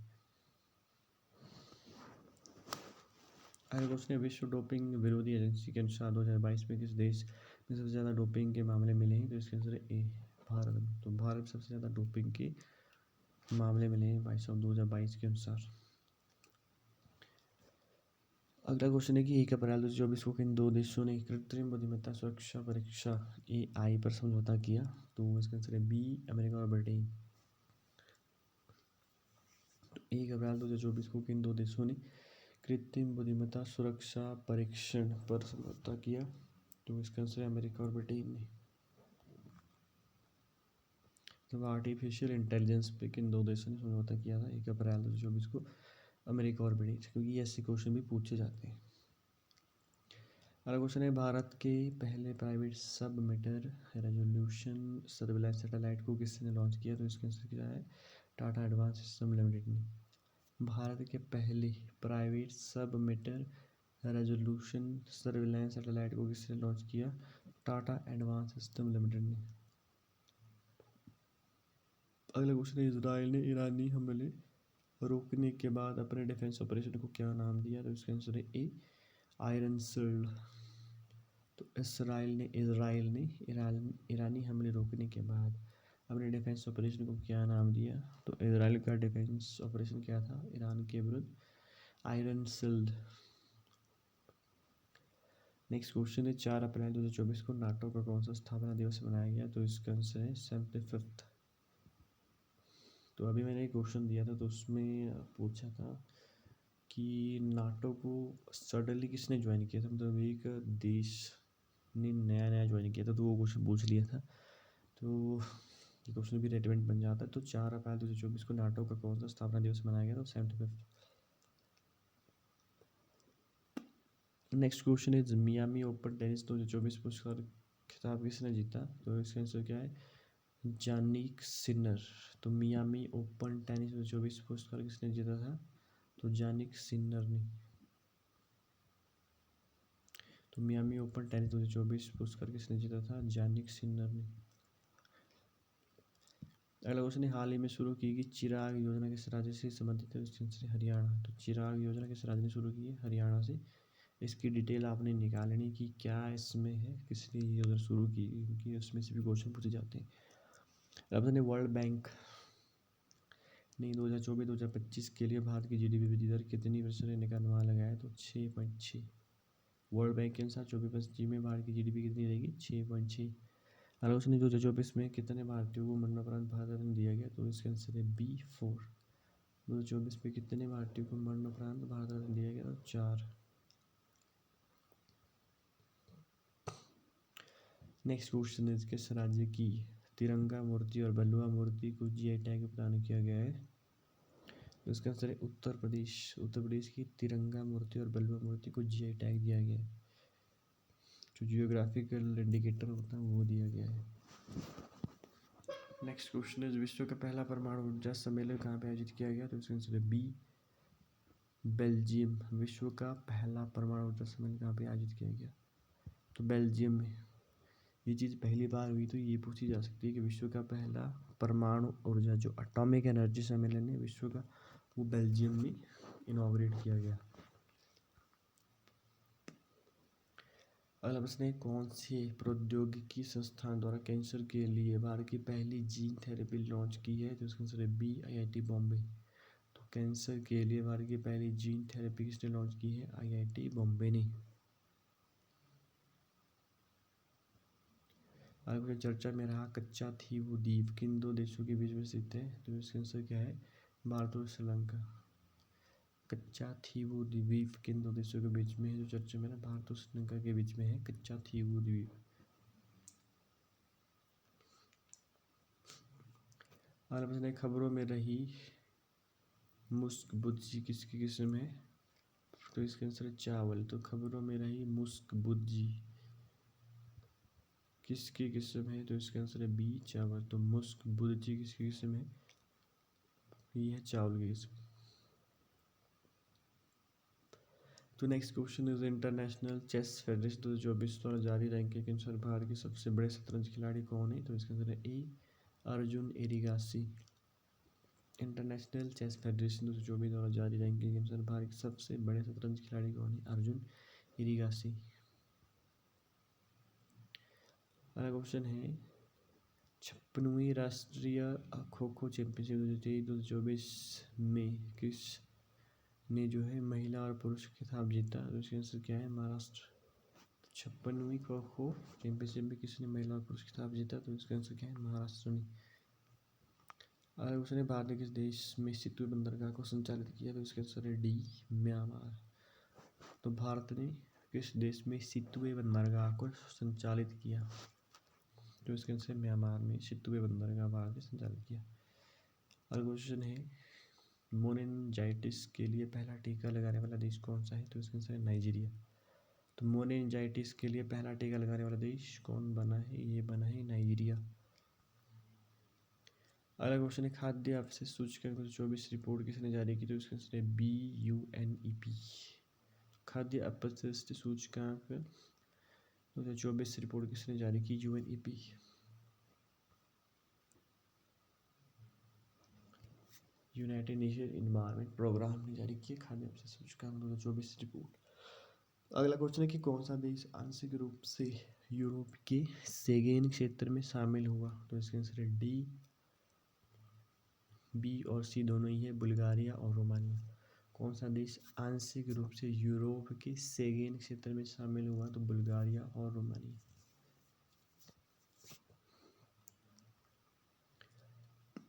अगला क्वेश्चन है विश्व डोपिंग विरोधी एजेंसी के अनुसार 2022 में किस देश में सबसे ज़्यादा डोपिंग के मामले मिले हैं? तो इसका आंसर है ए, भारत। तो भारत में सबसे ज़्यादा डोपिंग के मामले मिले हैं 2022 के अनुसार। अगला क्वेश्चन है कि 1 अप्रैल 2024 को किन दो देशों ने कृत्रिम बुद्धिमत्ता सुरक्षा परीक्षा AI पर समझौता किया? तो इसका आंसर है बी, अमेरिका और ब्रिटेन। तो 1 अप्रैल 2024 को किन दो देशों ने कृत्रिम बुद्धिमत्ता सुरक्षा परीक्षण पर समझौता किया? तो इसका आंसर है अमेरिका और ब्रिटेन ने। तो आर्टिफिशियल इंटेलिजेंस पे किन दो देशों ने समझौता किया था 1 अप्रैल 2024 को? अमेरिका और ब्रिटेन, क्योंकि ऐसे क्वेश्चन भी पूछे जाते हैं। अगला क्वेश्चन है भारत के पहले प्राइवेट सब मीटर रेजोल्यूशन सर्विलांस सैटेलाइट को किसने लॉन्च किया? तो इसका आंसर क्या है? टाटा एडवांस सिस्टम लिमिटेड ने। भारत के पहले प्राइवेट सब मीटर रेजोल्यूशन सर्विलांस सैटेलाइट को किसने लॉन्च किया? टाटा एडवांस सिस्टम लिमिटेड ने। अगला क्वेश्चन है इजराइल ने ईरानी हमले रोकने के बाद अपने डिफेंस ऑपरेशन को क्या नाम दिया? तो इसका आंसर है ए, आयरन शील्ड। तो इजराइल ने ईरानी हमले रोकने के बाद अपने डिफेंस ऑपरेशन को क्या नाम दिया? तो इजराइल का डिफेंस ऑपरेशन क्या था ईरान के विरुद्ध? Iron shield. नेक्स्ट क्वेश्चन है 4 अप्रैल 2024 को नाटो का कौन सा स्थापना दिवस मनाया गया? तो इसका आंसर है 75th। तो अभी मैंने एक क्वेश्चन दिया था तो उसमें पूछा था कि नाटो को सडनली किसने ज्वाइन किया था, मतलब एक देश ने नया ज्वाइन किया था, तो वो क्वेश्चन पूछ लिया था। तो ये क्वेश्चन भी रेलिवेंट बन जाता है। तो 4 अप्रैल 2024 को नाटो का कौन सा स्थापना दिवस मनाया गया? तो 75। Next question is Miami open tennis 2024 पुरस्कार खिताब किसने जीता? तो इसका आंसर क्या है? जानिक सिनर। तो मियामी ओपन टेनिस 2024 पुरस्कार किसने जीता था? तो जानिक सिनर ने। तो मियामी ओपन टेनिस 2024 पुरस्कार किसने जीता था? जानिक सिनर ने। अगला क्वेश्चन है, हाल ही में शुरू की गई चिराग योजना किस राज्य से संबंधित है? इसके आंसर है हरियाणा। तो चिराग योजना किस राज्य ने शुरू की है? हरियाणा से। इसकी डिटेल आपने निकालनी कि क्या इसमें है, किसने ये योजना शुरू की, क्योंकि उसमें से भी क्वेश्चन पूछे जाते हैं। ऑप्शन है वर्ल्ड बैंक ने 2024-2025 के लिए भारत की जीडीपी वृद्धि दर कितनी % रहने का अनुमान लगाया? तो 6.6। वर्ल्ड बैंक के अनुसार 24-25 में भारत की जीडीपी कितनी रहेगी? 6.6। आलोचना ने 2024 में कितने भारतीयों को मरणोपरांत भारत रत्न दिया गया? तो इसका आंसर है B4। 2024 में कितने भारतीयों को मरणोपरांत भारत रत्न दिया गया? तो 4। नेक्स्ट क्वेश्चन है, किस राज्य की तिरंगा मूर्ति और बलुआ मूर्ति को जीआई टैग प्रदान किया गया है? तो इसका आंसर है उत्तर प्रदेश। उत्तर प्रदेश की तिरंगा मूर्ति और बलुआ मूर्ति को जीआई टैग दिया गया है। जो जियोग्राफिकल इंडिकेटर होता है वो दिया गया है। नेक्स्ट क्वेश्चन है, विश्व का पहला परमाणु ऊर्जा सम्मेलन कहाँ पे आयोजित किया गया? तो इसका आंसर है B, बेल्जियम। विश्व का पहला परमाणु ऊर्जा सम्मेलन कहाँ पे आयोजित किया गया? तो बेल्जियम में। ये चीज़ पहली बार हुई तो ये पूछी जा सकती है कि विश्व का पहला परमाणु ऊर्जा जो एटॉमिक एनर्जी सम्मेलन है विश्व का, वो बेल्जियम में इनॉग्रेट किया गया। अगला प्रश्न है, कौन से प्रौद्योगिकी संस्थान द्वारा कैंसर के लिए भारत की पहली जीन थेरेपी लॉन्च की है? तो इसका आंसर है B, IIT बॉम्बे। तो कैंसर के लिए भारत की पहली जीन थेरेपी किसने लॉन्च की है? IIT बॉम्बे ने। अगला चर्चा में रहा कच्चा थीवू द्वीप किन दो देशों के बीच में स्थित है? तो इसका आंसर क्या है? भारत और श्रीलंका। कच्चा थीवू द्वीप किन दो देशों के बीच में है? जो चर्चा में ना भारत और श्रीलंका के बीच में है कच्चा थीवू द्वीप। अगला प्रश्न है, खबरों में रही मुस्क बुज्जी किसकी किस्म है? तो इसका आंसर है चावल। तो खबरों में रही मुस्क बुज्जी किसकी किस्म है? तो इसका आंसर है B, चावल। तो मुस्क बुज्जी किसकी किस्म है? ये है चावल की किस्म। तो next question is international chess federation 2024 द्वारा जारी रैंकिंग के अनुसार भारत के सबसे बड़े शतरंज खिलाड़ी कौन है? तो इसका आंसर है A, Arjun Erigaisi. International chess federation 2024 द्वारा जारी रैंकिंग के अनुसार भारत के सबसे बड़े शतरंज खिलाड़ी कौन है? अर्जुन एरिगासी। अगला क्वेश्चन है, 56वीं राष्ट्रीय खो खो चैंपियनशिप 2023-2024 में किस ने जो है महिला और पुरुष खिताब जीता? तो इसका आंसर क्या है? महाराष्ट्र। 56वीं खो खो चैंपियनशिप में किसने महिला और पुरुष खिताब जीता? तो इसका आंसर क्या है? महाराष्ट्र ने। अगला क्वेश्चन है, भारत ने किस देश में सितवे बंदरगाह को संचालित किया? तो इसका आंसर है D, म्यांमार। तो भारत ने किस देश में सितवे बंदरगाह को संचालित किया? तो इसके आंसर है म्यांमार में सितवे बंदरगाह भारत ने संचालित किया। अगला क्वेश्चन है, मोनेंजाइटिस के लिए पहला टीका लगाने वाला देश कौन सा है? तो इसका आंसर है नाइजीरिया। तो मोनेंजाइटिस के लिए पहला टीका लगाने वाला देश कौन बना है? ये बना है नाइजीरिया। अगला क्वेश्चन है, खाद्य अपशिष्ट सूचकांक 2024 रिपोर्ट किसने जारी की? तो इसका आंसर है B, UNEP। खाद्य अपशिष्ट सूचकांक 2024 रिपोर्ट किसने जारी की? UNEP। United Nation Environment Programme ने जारी किया खाद्य अपशिष्ट सूचकांक 2024 रिपोर्ट। अगला क्वेश्चन है कि कौन सा देश आंशिक रूप से यूरोप के शेंगेन क्षेत्र में शामिल हुआ? तो इसका आंसर है D, B और C दोनों ही है, बुल्गारिया और रोमानिया। कौन सा देश आंशिक रूप से यूरोप के शेंगेन क्षेत्र में शामिल हुआ? तो बुल्गारिया और रोमानिया।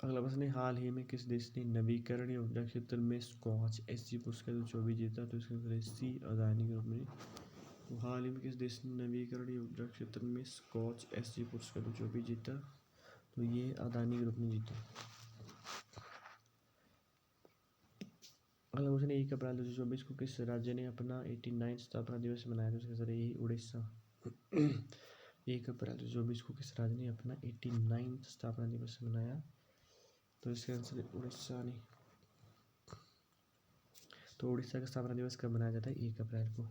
अगला प्रश्न है, हाल ही में किस देश ने नवीकरणीय ऊर्जा क्षेत्र में स्कॉच SG पुरस्कार 2024 जीता? तो इसका आंसर है C, अदानी ग्रुप ने। तो हाल ही में किस देश ने नवीकरणीय ऊर्जा क्षेत्र में स्कॉच SG पुरस्कार 2024 जीता? तो ये अदानी ग्रुप ने जीता। अगला क्वेश्चन, 1 अप्रैल 2024 को किस राज्य ने अपना 89 स्थापना दिवस मनाया? तो इसका आंसर है उड़ीसा। 1 अप्रैल 2024 को किस राज्य ने अपना 89 स्थापना दिवस मनाया? तो इसका आंसर है उड़ीसा ने। तो उड़ीसा का स्थापना दिवस कब मनाया जाता है? 1 अप्रैल को।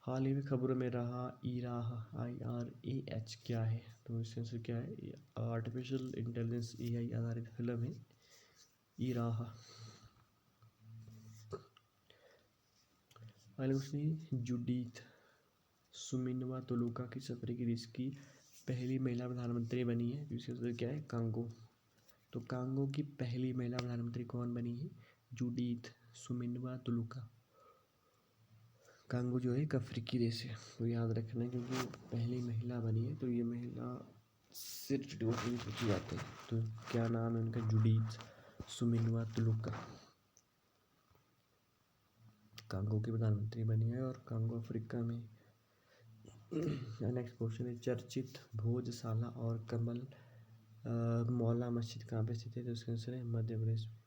हाल ही में खबरों में रहा इराह IRAH क्या है? तो इसका आंसर क्या है? आर्टिफिशियल इंटेलिजेंस AI आधारित फिल्म है इराह। अगला क्वेश्चन, जुडीथ सुमिनवा तुलुका किस अफ्रीकी देश की पहली महिला प्रधानमंत्री बनी है? तो इसका आंसर क्या है? कांगो। तो कांगो की पहली महिला प्रधानमंत्री कौन बनी है? जुडीथ सुमिनवा तुलुका। कांगो जो है एक अफ्रीकी देश है, तो याद रखना है क्योंकि पहली महिला बनी है, तो ये महिला से रिलेटेड पूछी जाती है। तो क्या नाम है उनका? जुडीथ सुमिनवा तुलुका कांगो की प्रधानमंत्री बनी है और कांगो अफ्रीका में। नेक्स्ट क्वेश्चन है, चर्चित भोजशाला और कमल मौला मस्जिद कहाँ पे स्थित है? तो इसका आंसर है मध्य प्रदेश में।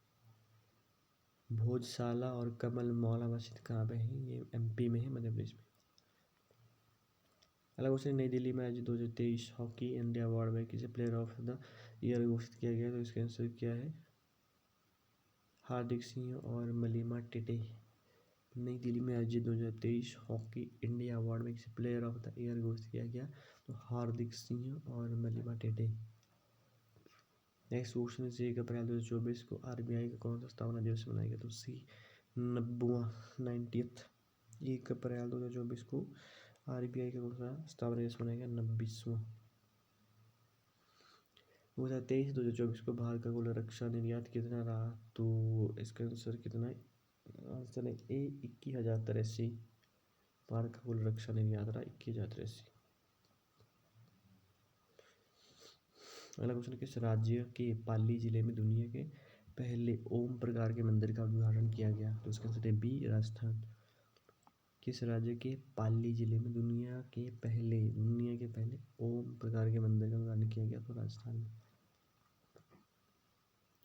भोजशाला और कमल मौला मस्जिद कहाँ पे है? ये MP में है, मध्य प्रदेश में। अगला क्वेश्चन, नई दिल्ली में आज 2023 हॉकी इंडिया अवार्ड में किसे प्लेयर ऑफ द ईयर घोषित किया गया? तो इसका आंसर क्या है? हार्दिक सिंह और मलिमा टेटे। नई दिल्ली में आयोजित 2023 हॉकी इंडिया अवार्ड में किसे प्लेयर ऑफ द ईयर घोषित किया गया? तो हार्दिक सिंह और मलिमा टेटे। नेक्स्ट क्वेश्चन है, 1 अप्रैल 2024 को RBI का कौन सा स्थापना दिवस मनाया गया? तो 90वां 1 अप्रैल 2024 को RBI का कौन सा स्थापना दिवस मनाया गया? 90वां। 2023-2024 को भारत का कुल रक्षा निर्यात कितना रहा? तो इसका आंसर कितना है? आंसर है 21,083। भारत का कुल रक्षा निर्यात रहा 21,083। अगला क्वेश्चन, किस राज्य के पाली जिले में दुनिया के पहले ओम प्रकार के मंदिर का उद्घाटन किया गया? तो इसका आंसर है B, राजस्थान। किस राज्य के पाली जिले में दुनिया के पहले ओम प्रकार के मंदिर का उद्घाटन किया गया? तो राजस्थान में।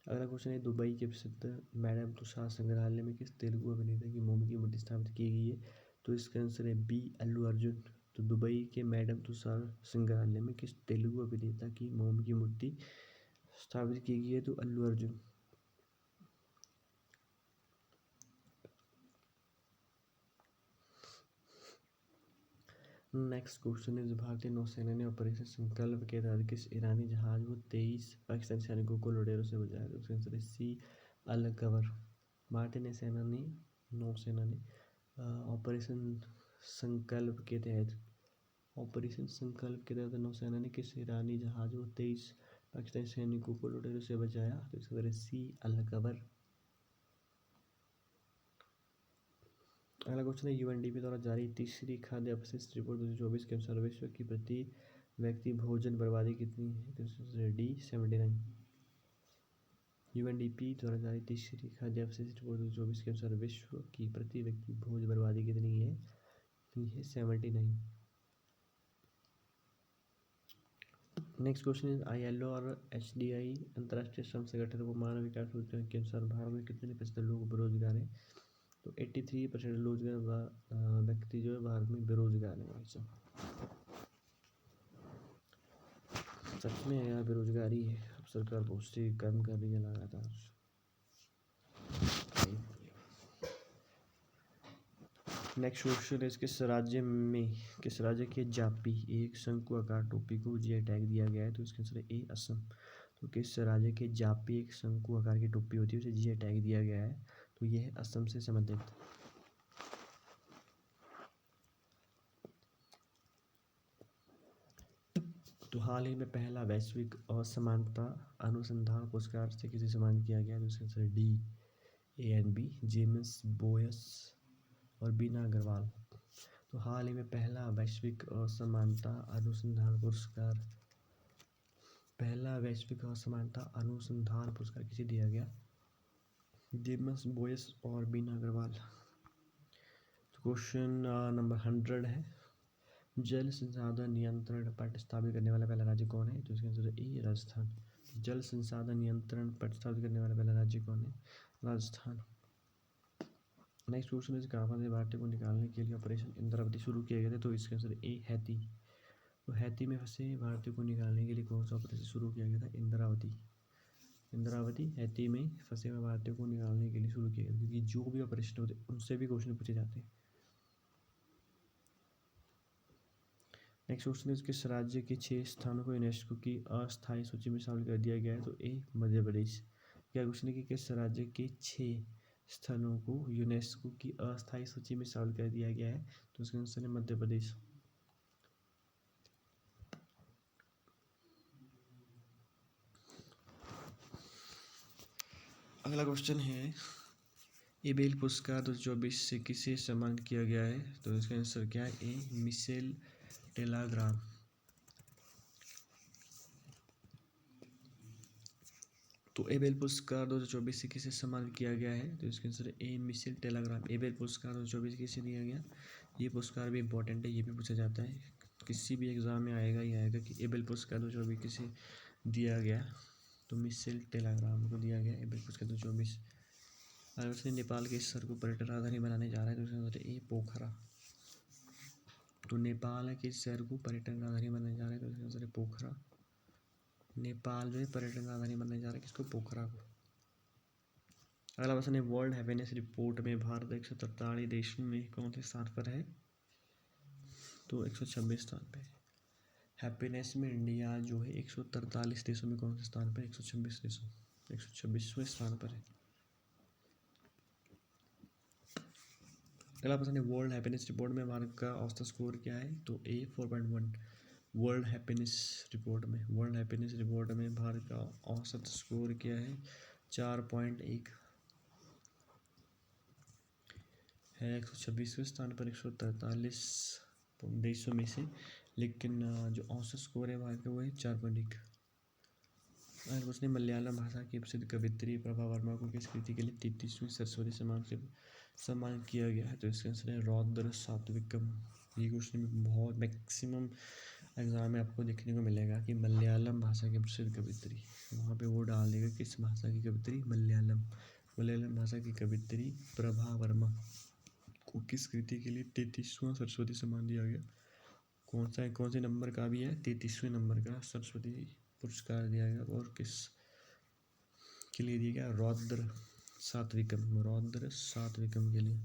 अगला क्वेश्चन है, दुबई के प्रसिद्ध मैडम तुषार संग्रहालय में किस तेलुगु अभिनेता की मोम की मूर्ति स्थापित की गई है? तो इसका आंसर है B, अल्लू अर्जुन। तो दुबई के मैडम तुषार संग्रहालय में किस तेलुगु अभिनेता की मोम की मूर्ति स्थापित की गई है? तो अल्लू अर्जुन। नेक्स्ट क्वेश्चन है, भारतीय नौसेना ने ऑपरेशन संकल्प के तहत किस ईरानी जहाज को 23 पाकिस्तानी सैनिकों को लुटेरों से बचाया? तो उसका आंसर है C, अल कवर। भारतीय नौसेना ने ऑपरेशन संकल्प के तहत नौसेना ने किस ईरानी जहाज को 23 पाकिस्तानी सैनिकों को लुटेरों से बचाया? तो इसका आंसर है C, अल कवर। अगला क्वेश्चन है, UNDP द्वारा जारी तीसरी खाद्य अपशिष्ट रिपोर्ट 2024 के अनुसार विश्व की प्रति व्यक्ति भोजन बर्बादी कितनी है? तो D, 79। UNDP द्वारा जारी तीसरी खाद्य अपशिष्ट रिपोर्ट 2024 के अनुसार विश्व की प्रति व्यक्ति भोजन बर्बादी कितनी है? तो ये 79। नेक्स्ट क्वेश्चन है, ILO और HDI अंतर्राष्ट्रीय श्रम संगठन को मानव विकास सूचकांक के अनुसार भारत में कितने प्रतिशत लोग बेरोजगार हैं? तो 83% रोजगार व्यक्ति जो है भारत में बेरोजगार है भाई साहब। सच में यार बेरोजगारी है, अब सरकार पूछती कम कर रही है लगातार। नेक्स्ट क्वेश्चन है, किस राज्य के जापी एक शंकु आकार टोपी को GI टैग दिया गया है? तो इसका आंसर है A, असम। तो किस राज्य के जापी एक शंकु आकार की टोपी होती है उसे GI टैग दिया गया है? तो यह है असम से संबंधित। तो हाल ही में पहला वैश्विक असमानता अनुसंधान पुरस्कार से किसे सम्मानित किया गया? तो इसका answer D, A and B, James Boyce और बीना अग्रवाल। तो हाल ही में पहला वैश्विक असमानता अनुसंधान पुरस्कार किसे दिया गया? जेम्स बोयस और बीना अग्रवाल। तो क्वेश्चन नंबर 100 है, जल संसाधन नियंत्रण पट स्थापित करने वाला पहला राज्य कौन है? तो इसका आंसर है ए, राजस्थान। जल संसाधन नियंत्रण पट स्थापित करने वाला पहला राज्य कौन है? राजस्थान। नेक्स्ट क्वेश्चन है, कहाँ से भारतीय को निकालने के लिए ऑपरेशन इंद्रावती शुरू किया गया था? तो इसका आंसर ए, हैती। तो हैती में फंसे भारतीय को निकालने के लिए कौन सा ऑपरेशन शुरू किया गया था? इंद्रावती। इंद्रावती हैती में फंसे हुए भारतीयों को निकालने के लिए शुरू किया गया, क्योंकि जो भी ऑपरेशन होते हैं उनसे भी क्वेश्चन पूछे जाते हैं। नेक्स्ट क्वेश्चन है, किस राज्य के 6 स्थानों को यूनेस्को की अस्थायी सूची में शामिल कर दिया गया है? तो ए, मध्य प्रदेश। क्या क्वेश्चन है कि किस राज्य के 6 स्थानों को यूनेस्को की अस्थायी सूची में शामिल कर दिया गया है? तो इसका आंसर है मध्य प्रदेश। अगला क्वेश्चन है, एबेल पुरस्कार 2024 से किसे सम्मानित किया गया है? तो इसका आंसर क्या है? ए, मिशेल टेलाग्राम। तो एबेल पुरस्कार 2024 से किसे सम्मानित किया गया है? तो इसका आंसर है ए, मिशेल टेलाग्राम। एबेल पुरस्कार 2024 किसे दिया गया? ये पुरस्कार भी इंपॉर्टेंट है, ये भी पूछा जाता है, किसी भी एग्जाम में आएगा ही आएगा कि एबेल पुरस्कार 2024 किसे दिया गया? तो मिशेल टेलाग्राम को दिया गया एबेल पुरस्कार 2024। अगर नेपाल के इस शहर को पर्यटन राजधानी बनाने जा रहा है, तो इसका आंसर है ए, पोखरा। तो नेपाल के शहर को पर्यटन राजधानी बनाने जा रहे हैं, तो इसका आंसर है पोखरा। नेपाल में पर्यटन राजधानी बनाने जा रहा है किसको? पोखरा को। अगला क्वेश्चन है, वर्ल्ड हैप्पीनेस रिपोर्ट में भारत 143 देशों में कौन से स्थान पर है? तो 126 स्थान पे। हैप्पीनेस में इंडिया जो है 143 देशों में कौन से स्थान पर? 126 देशों, 126वें स्थान पर है। अगला क्वेश्चन है, वर्ल्ड हैप्पीनेस रिपोर्ट में भारत का औसत स्कोर क्या है? तो ए, 4.1। वर्ल्ड हैप्पीनेस रिपोर्ट में भारत का औसत स्कोर क्या है? 4.1 है। 126वें स्थान पर 143 देशों में से, लेकिन जो औसत स्कोर है भारत का वो है 4.1। अगर उसने मलयालम भाषा की प्रसिद्ध कवित्री प्रभा वर्मा को किस कृति के लिए 33वीं सरस्वती सम्मान से सम्मानित किया गया है? तो इसका आंसर है रौद्र सात्विकम। ये क्वेश्चन में बहुत मैक्सिमम एग्जाम में आपको देखने को मिलेगा कि मलयालम भाषा की प्रसिद्ध कवित्री, वहाँ पे वो डाल देगा किस भाषा की कवित्री? मलयालम भाषा की कवित्री प्रभा वर्मा को किस कृति के लिए 33वां सरस्वती सम्मान दिया गया? कौन से नंबर का भी है? 33वें नंबर का सरस्वती पुरस्कार दिया गया, और किस के लिए दिया गया? रौद्र सात्विकम के लिए।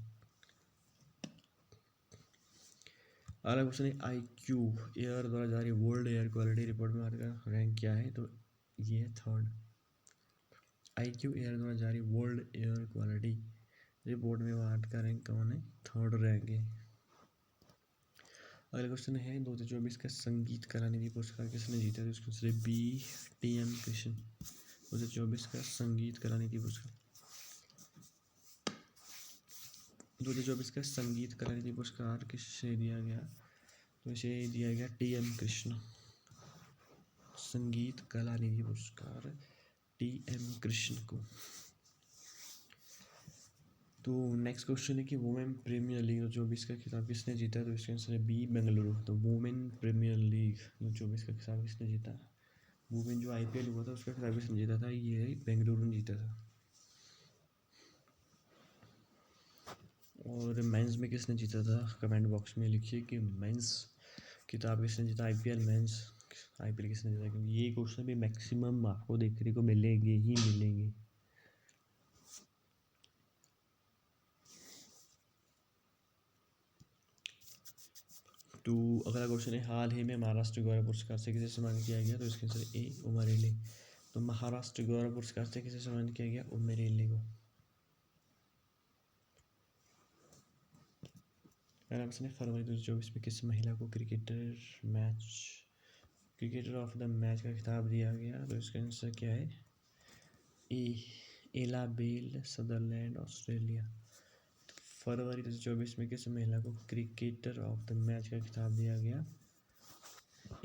अगला क्वेश्चन है, IQ एयर द्वारा जारी वर्ल्ड एयर क्वालिटी रिपोर्ट में भारत का रैंक क्या है? तो ये है 3rd। IQ एयर द्वारा जारी वर्ल्ड एयर क्वालिटी रिपोर्ट में भारत का रैंक कौन है? 3rd रैंक है। अगला क्वेश्चन है, 2024 का संगीत कलानिधि पुरस्कार किसने जीता? तो इसका आंसर बी, TM कृष्ण। 2024 का संगीत कलानिधि पुरस्कार 2024 का संगीत कलानिधि पुरस्कार किससे दिया गया? तो इसे दिया गया TM कृष्ण। संगीत कलानिधि पुरस्कार TM कृष्ण को। तो नेक्स्ट क्वेश्चन है कि वुमेन प्रीमियर लीग 2024 का खिताब किसने जीता? तो इसका आंसर है बी, बेंगलुरु। तो वुमेन प्रीमियर लीग 2024 का खिताब किसने जीता? वुमेन जो IPL हुआ था उसका खिताब किसने जीता था? ये बेंगलुरु ने जीता था। और मेंस में किसने जीता था? कमेंट बॉक्स में लिखिए कि मेंस खिताब किसने जीता, IPL मेंस IPL किसने जीता, क्योंकि ये क्वेश्चन भी मैक्सिमम आपको देखने को मिलेंगे ही मिलेंगे। तो अगला क्वेश्चन है, हाल ही में महाराष्ट्र गौरव पुरस्कार से किसे सम्मानित किया गया? तो इसके आंसर ए, उमरेली। तो महाराष्ट्र गौरव पुरस्कार से किसे सम्मानित किया गया? उमरेली को। अगला क्वेश्चन है, फरवरी 2024 में किस महिला को क्रिकेटर ऑफ द मैच का खिताब दिया गया? तो इसका आंसर क्या है? ए, एलाबेल सदरलैंड, ऑस्ट्रेलिया। फरवरी 2024 में किस महिला को क्रिकेटर ऑफ द मैच का खिताब दिया गया?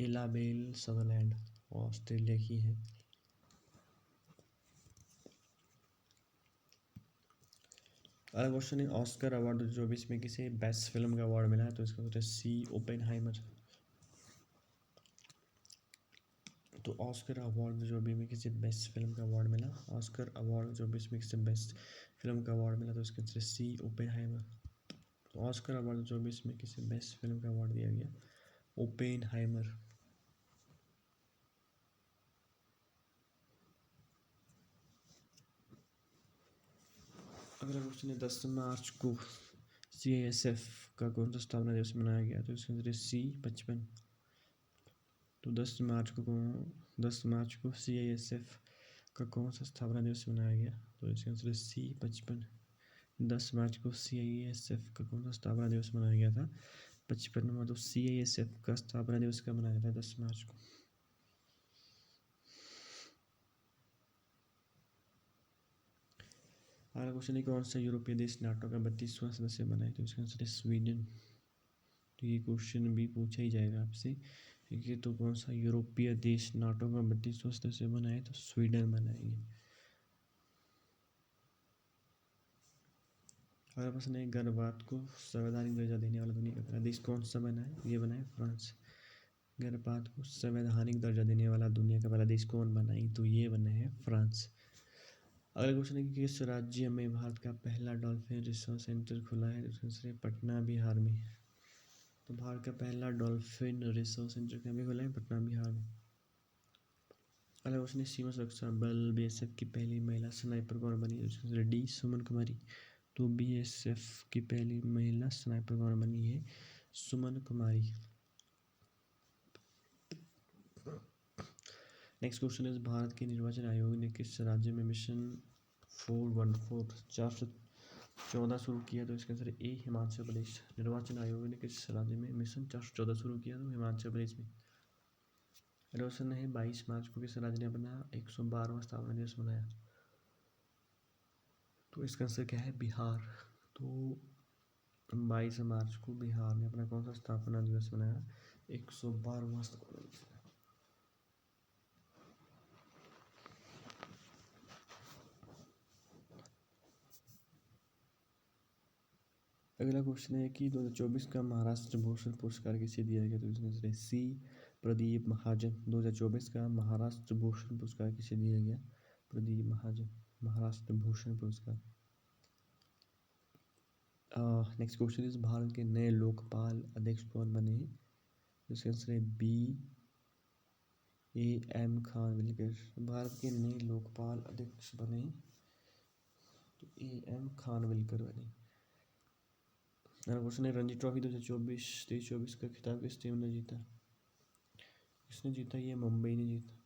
एलाबेल सदरलैंड, ऑस्ट्रेलिया की है। अगला क्वेश्चन है, ऑस्कर अवार्ड 2024 में किसे बेस्ट फिल्म का अवार्ड मिला है? तो इसका उत्तर सी, ओपेनहाइमर। तो ऑस्कर अवार्ड जो भी में किसी बेस्ट फिल्म का अवार्ड मिला, ऑस्कर अवार्ड जो भी इसमें किसी बेस्ट फिल्म का अवार्ड मिला, तो इसका आंसर सी ओपेनहाइमर। तो ऑस्कर अवार्ड जो भी इसमें किसी बेस्ट फिल्म का अवार्ड दिया गया, ओपेनहाइमर। अगला क्वेश्चन है 10 मार्च को CISF का कौन सा स्थापना दिवस मनाया गया, तो इसका आंसर सी 55। तो 10 मार्च को CISF का कौन सा स्थापना दिवस मनाया गया, तो इसका आंसर सी 55। 10 मार्च को CISF का कौन सा स्थापना दिवस मनाया गया था, 55वां। तो CISF का स्थापना दिवस कब मनाया था, 10 मार्च को। अगला क्वेश्चन है कौन सा यूरोपीय देश नाटो का 32वां सदस्य बना है, तो इसका आंसर है स्वीडन। तो ये क्वेश्चन भी पूछा ही जाएगा आपसे, ठीक है। तो कौन सा यूरोपीय देश नाटो का 32वां सदस्य बना है, तो स्वीडन बना है ये। अगला प्रश्न है गर्भपात को संवैधानिक दर्जा देने वाला दुनिया का पहला देश कौन सा बना है, ये बना है फ्रांस। गर्भपात को संवैधानिक दर्जा देने वाला दुनिया का पहला देश कौन बना है, तो ये बना है फ्रांस। अगला क्वेश्चन है कि किस राज्य में भारत का पहला डॉल्फिन रिसर्च सेंटर खुला है, तो आंसर है पटना बिहार में। तो भारत का पहला डॉल्फिन रिसर्च सेंटर कहाँ पे खुला है, पटना बिहार में। अगला क्वेश्चन है सीमा सुरक्षा बल BSF की पहली महिला स्नाइपर कौन बनी, तो आंसर है डी सुमन कुमारी। तो BSF की पहली महिला स्नाइपर कौन बनी है, सुमन कुमारी। नेक्स्ट क्वेश्चन इज भारत के निर्वाचन आयोग ने किस राज्य में मिशन 414 शुरू किया, तो इसका आंसर है ए हिमाचल प्रदेश। निर्वाचन आयोग ने किस राज्य में मिशन 414 शुरू किया, तो हिमाचल प्रदेश में। क्वेश्चन है 22 मार्च को किस राज्य ने अपना 112वां स्थापना दिवस मनाया, तो इसका आंसर क्या है, बिहार। तो 22 मार्च को बिहार ने अपना कौन सा स्थापना दिवस मनाया, 112वां स्थापना दिवस। अगला क्वेश्चन है कि 2024 का महाराष्ट्र भूषण पुरस्कार किसे दिया गया, तो इसमें से सी प्रदीप महाजन। 2024 का महाराष्ट्र भूषण पुरस्कार किसे दिया गया, प्रदीप महाजन, महाराष्ट्र भूषण पुरस्कार। नेक्स्ट क्वेश्चन इज भारत के नए लोकपाल अध्यक्ष कौन बने हैं, इसका आंसर है BAM खानविलकर। भारत के नए लोकपाल अध्यक्ष बने, तो AM खानविलकर बने। क्वेश्चन है रणजी ट्रॉफी 2024 का खिताब किस टीम ने जीता, किसने जीता, ये मुंबई ने जीता।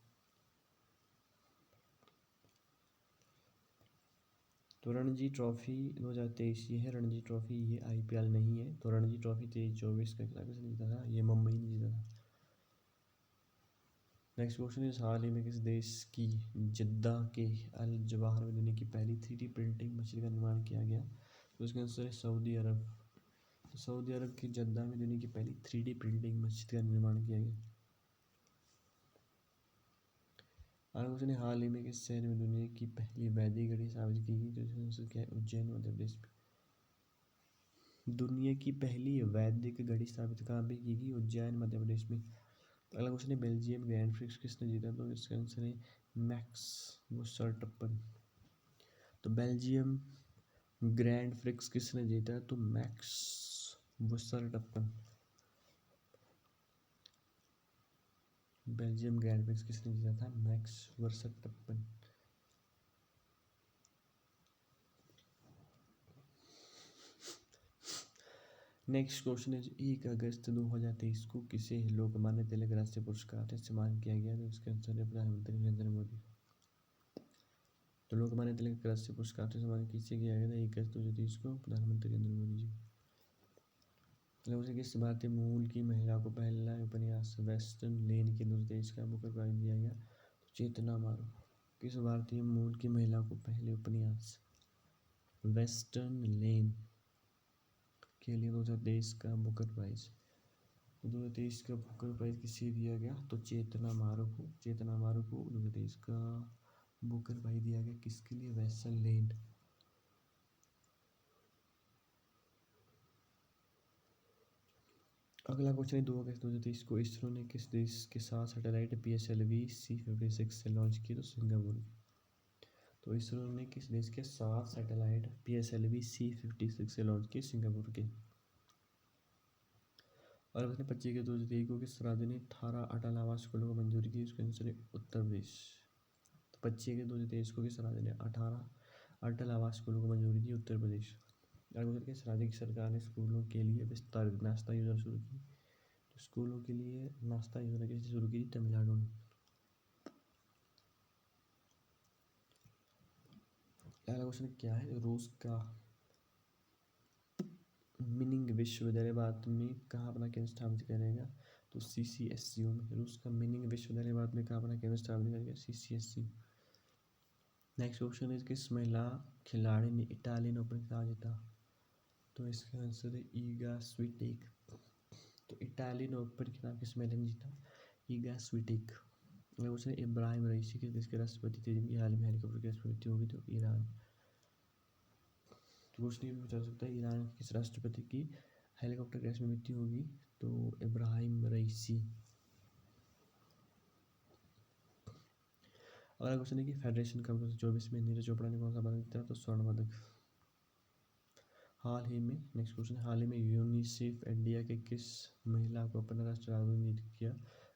तो रणजी ट्रॉफी 2023 ये है रणजी ट्रॉफी, ये IPL नहीं है। तो रणजी ट्रॉफी 23-24 का खिताब किसने जीता था, ये मुंबई ने जीता था। नेक्स्ट क्वेश्चन इस हाल ही में किस देश की जिद्दा के अल जवाहर में दुनिया की पहली 3D प्रिंटिंग मशीन का निर्माण किया गया, तो इसका आंसर है सऊदी अरब। तो सऊदी अरब की जिद्दा में दुनिया की पहली 3D प्रिंटिंग मशीन का निर्माण किया गया। अगला क्वेश्चन है हाल ही में किस शहर में दुनिया की पहली वैदिक घड़ी स्थापित की गई, तो इसका आंसर क्या है, उज्जैन मध्य प्रदेश में। दुनिया की पहली वैदिक घड़ी स्थापित कहाँ पे की गई, उज्जैन मध्य प्रदेश में। अगला क्वेश्चन है बेल्जियम ग्रैंड प्रिक्स किसने जीता, तो इसका आंसर है मैक्स वर्स्टैपेन। तो बेल्जियम ग्रैंड प्रिक्स किसने जीता, तो max Verstappen. Belgium grand prix किसने जीता था, मैक्स वर्स्टैपेन। नेक्स्ट क्वेश्चन है 1 अगस्त 2023 को किसे लोकमान्य तिलक राष्ट्रीय पुरस्कार से सम्मानित किया गया, तो इसका आंसर है प्रधानमंत्री नरेंद्र मोदी। तो लोकमान्य तिलक राष्ट्रीय पुरस्कार से सम्मानित किसे किया गया था, 1 अगस्त 2023 को प्रधानमंत्री नरेंद्र मोदी जी। किस भारतीय मूल की महिला को पहला उपन्यास वेस्टर्न लेन के निर्देश का बुकर प्राइज दिया गया, तो चेतना मारू। किस भारतीय मूल की महिला को पहले उपन्यास वेस्टर्न लेन के लिए 2023 का बुकर प्राइज, 2023 का बुकर प्राइज किसे दिया गया, तो चेतना मारू को। चेतना मारू को 2023 का बुकर प्राइज दिया गया, किसके लिए, वेस्टर्न लेन। अगला क्वेश्चन है 2 अगस्त 2023 को इसरो ने किस देश के साथ सैटेलाइट PSLV-C56 से लॉन्च की? तो सिंगापुर। तो इसरो ने किस देश के साथ सैटेलाइट PSLV-C56 से लॉन्च की? सिंगापुर के। और उसने 25 अगस्त 2023 को किस राज्य ने 18 अटल आवास स्कूलों को मंजूरी की? उसका आंसर है उत्तर प्रदेश। तो 25 अगस्त 2023 को किस राज्य ने 18 अटल आवास स्कूलों को मंजूरी दी? उत्तर प्रदेश। और किस राज्य की सरकार ने स्कूलों के लिए विस्तारित नाश्ता योजना शुरू की? तो स्कूलों के लिए नाश्ता योजना किसने शुरू की? तमिलनाडु ने। अगला क्वेश्चन क्या है? रूस का मिनिंग विश्वविद्यालय भारत में कहाँ अपना केंद्र स्थापित करेगा? तो CCSU में। रूस का मिनिंग विश्वविद्यालय भारत में कहाँ अपना केंद्र स्थापित करेगा? CCSU। नेक्स्ट क्वेश्चन है किस महिला खिलाड़ी ने इटालियन ओपन खिताब जीता? तो इसका आंसर है ईगा स्विटेक। तो इटालियन ओपन खिताब किस महिला ने जीता? ईगा स्विटेक। अगला क्वेश्चन है इब्राहिम रईसी किस देश के राष्ट्रपति थे जिनकी हाल में हेलीकॉप्टर क्रैश में मृत्यु होगी? तो ईरान। तो क्वेश्चन ये भी पूछा सकता है ईरान के किस राष्ट्रपति की हेलीकॉप्टर क्रैश में मृत्यु होगी? तो इब्राहिम रईसी। अगला क्वेश्चन है कि फेडरेशन कप 2024 में नीरज चोपड़ा ने कौन सा पदक जीता? तो स्वर्ण पदक। हाल ही में नेक्स्ट क्वेश्चन हाल ही में यूनिसेफ इंडिया के किस महिला को अपना राष्ट्रीय राजदूत नियुक्त किया?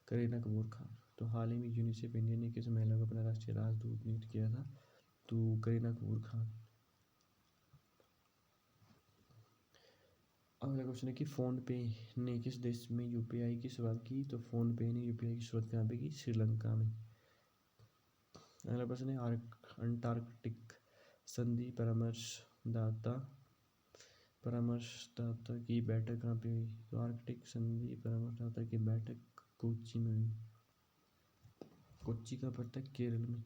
करीना कपूर खान। तो हाल ही में यूनिसेफ इंडिया ने किस महिला को अपना राष्ट्रीय राजदूत नियुक्त किया था? तो करीना कपूर खान। अगला क्वेश्चन है कि फ़ोन पे ने किस देश में UPI की शुरुआत की? तो फ़ोन पे ने UPI की शुरुआत कहाँ पे की? श्रीलंका में। अगला प्रश्न है अंटार्कटिक संधि परामर्शदाता की बैठक कहाँ पे हुई? तो आर्कटिक संधि परामर्शदाता की बैठक कोच्चि में हुई। कोच्चि का पड़ता है केरल में।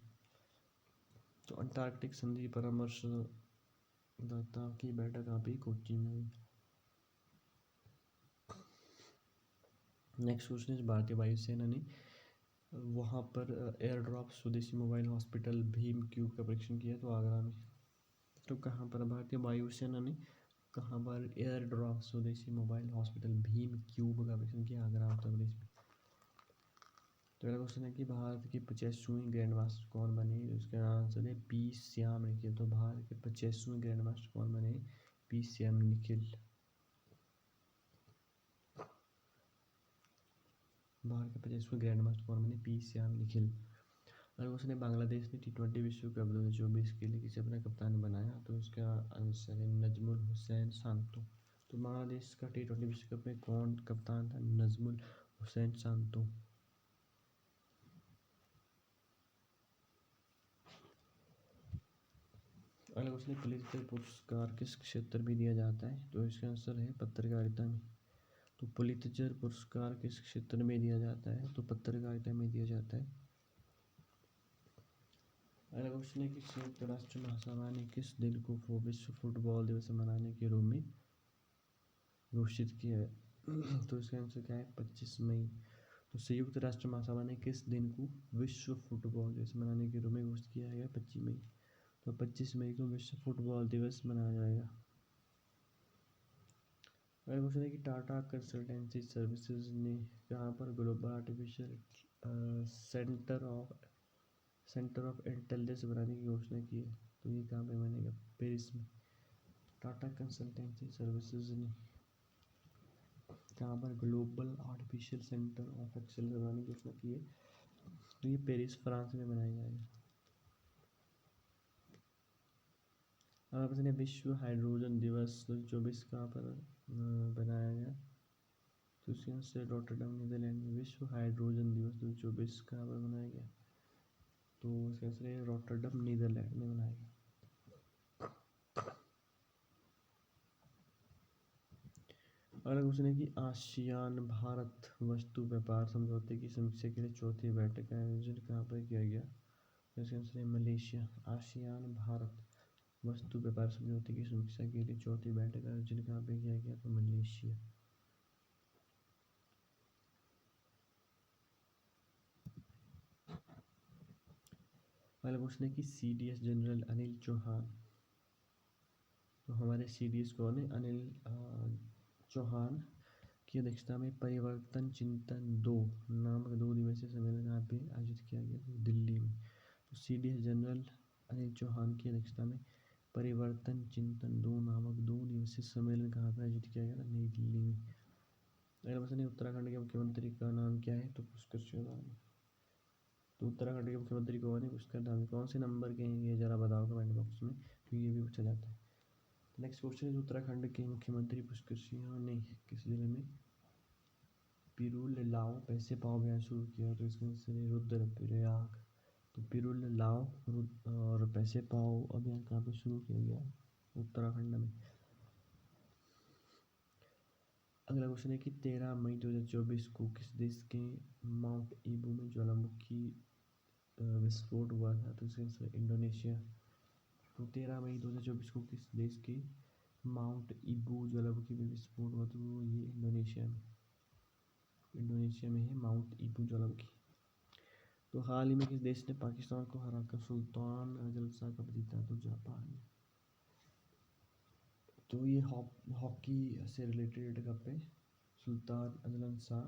तो अंटार्कटिक संधि परामर्शदाता की बैठक कहाँ पे? कोच्चि में हुई। नेक्स्ट क्वेश्चन है भारतीय वायुसेना ने वहाँ पर एयर ड्रॉप स्वदेशी मोबाइल हॉस्पिटल भीम क्यूब का परीक्षण किया? तो आगरा में। तो कहाँ पर भारतीय वायुसेना ने कहाँ पर एयर ड्रॉप स्वदेशी मोबाइल हॉस्पिटल भीम क्यूब का परीक्षण किया? आगरा उत्तर प्रदेश में। तो अगला क्वेश्चन है कि भारत के 50वें ग्रैंड मास्टर कौन बने? इसका आंसर है पी श्याम निखिल। तो भारत के 50वें ग्रैंड मास्टर कौन बने? पी श्याम निखिल। भारत के 50वें ग्रैंड मास्टर कौन बने? पी श्याम निखिल। अगला क्वेश्चन है बांग्लादेश ने T20 विश्व कप 2024 के लिए किसे अपना कप्तान बनाया? तो इसका आंसर है नजमुल हुसैन शांतो। तो बांग्लादेश का T20 विश्व कप में कौन कप्तान था? नजमुल हुसैन शांतो। अगला क्वेश्चन है पुलित्जर पुरस्कार किस क्षेत्र में दिया जाता है? तो इसका आंसर है पत्रकारिता में। तो पुलित्जर पुरस्कार किस क्षेत्र में दिया जाता है? तो पत्रकारिता में दिया जाता है। अगला क्वेश्चन है कि संयुक्त राष्ट्र महासभा ने किस दिन को विश्व फुटबॉल दिवस मनाने के रूप में घोषित किया है? तो इसका आंसर क्या है? 25 मई। तो संयुक्त राष्ट्र महासभा ने किस दिन को विश्व फुटबॉल दिवस मनाने के रूप में घोषित किया है? 25 मई। तो 25 मई को विश्व फुटबॉल दिवस मनाया जाएगा। अगला क्वेश्चन है कि टाटा कंसल्टेंसी सर्विसेज ने कहाँ पर global artificial centre of intelligence बनाने की घोषणा की है? तो ये कहाँ पे बनेगा? पेरिस में। टाटा कंसल्टेंसी सर्विसेज ने कहाँ पर global artificial centre of excellence बनाने की घोषणा की है? तो ये पेरिस फ्रांस में बनाया जाएगा। अब आप ने विश्व हाइड्रोजन दिवस 2024 कहाँ पर बनाया गया? तो इसके आंसर रॉटरडम नीदरलैंड में। विश्व हाइड्रोजन दिवस 2024 कहाँ पर बनाया गया? तो इसका आंसर है रॉटरडम नीदरलैंड में बनाया गया। अगला क्वेश्चन है कि आसियान भारत वस्तु व्यापार समझौते की समीक्षा के लिए चौथी बैठक का आयोजन कहाँ पर किया गया? तो इसका आंसर है मलेशिया। आसियान भारत वस्तु व्यापार समझौते की समीक्षा के लिए चौथी बैठक का आयोजन कहाँ पर किया गया? तो मलेशिया। अगला क्वेश्चन है कि CDS जनरल अनिल चौहान। तो हमारे CDS कौन है? अनिल चौहान की अध्यक्षता में परिवर्तन चिंतन 2 नामक 2 दिवसीय सम्मेलन कहाँ पे आयोजित किया गया? तो दिल्ली में। तो CDS जनरल अनिल चौहान की अध्यक्षता में परिवर्तन चिंतन 2 नामक 2 दिवसीय सम्मेलन कहाँ पे आयोजित किया गया था? नई दिल्ली में। अगला प्रश्न है, उत्तराखंड के मुख्यमंत्री का नाम क्या है? तो पुष्कर चौधारी। तो उत्तराखंड के मुख्यमंत्री कौन है? पुष्कर धामी। कौन से नंबर के हैं ये जरा बताओ कमेंट बॉक्स में, क्योंकि ये भी पूछा जाता है। नेक्स्ट क्वेश्चन है, उत्तराखंड के मुख्यमंत्री पुष्कर सिंह ने किस जिले में पिरूल लाओ पैसे पाओ अभियान शुरू किया? तो इसका आंसर है रुद्रप्रयाग। तो पिरूल लाओ और पैसे पाओ अभियान कहाँ पे शुरू किया गया? उत्तराखंड में। अगला क्वेश्चन है कि 13 मई 2024 को किस देश के माउंट ईबू में ज्वालामुखी विस्फोट हुआ था? तो इसका आंसर इंडोनेशिया। तो 13 मई 2024 को किस देश के माउंट ईबू ज्वालामुखी में विस्फोट हुआ? तो ये इंडोनेशिया में है माउंट ईबू ज्वालामुखी। तो हाल ही में किस देश ने पाकिस्तान को हराकर सुल्तान अजलन शाह कप जीता? तो जापान। तो ये हॉकी से रिलेटेड कप है, सुल्तान अजलन शाह।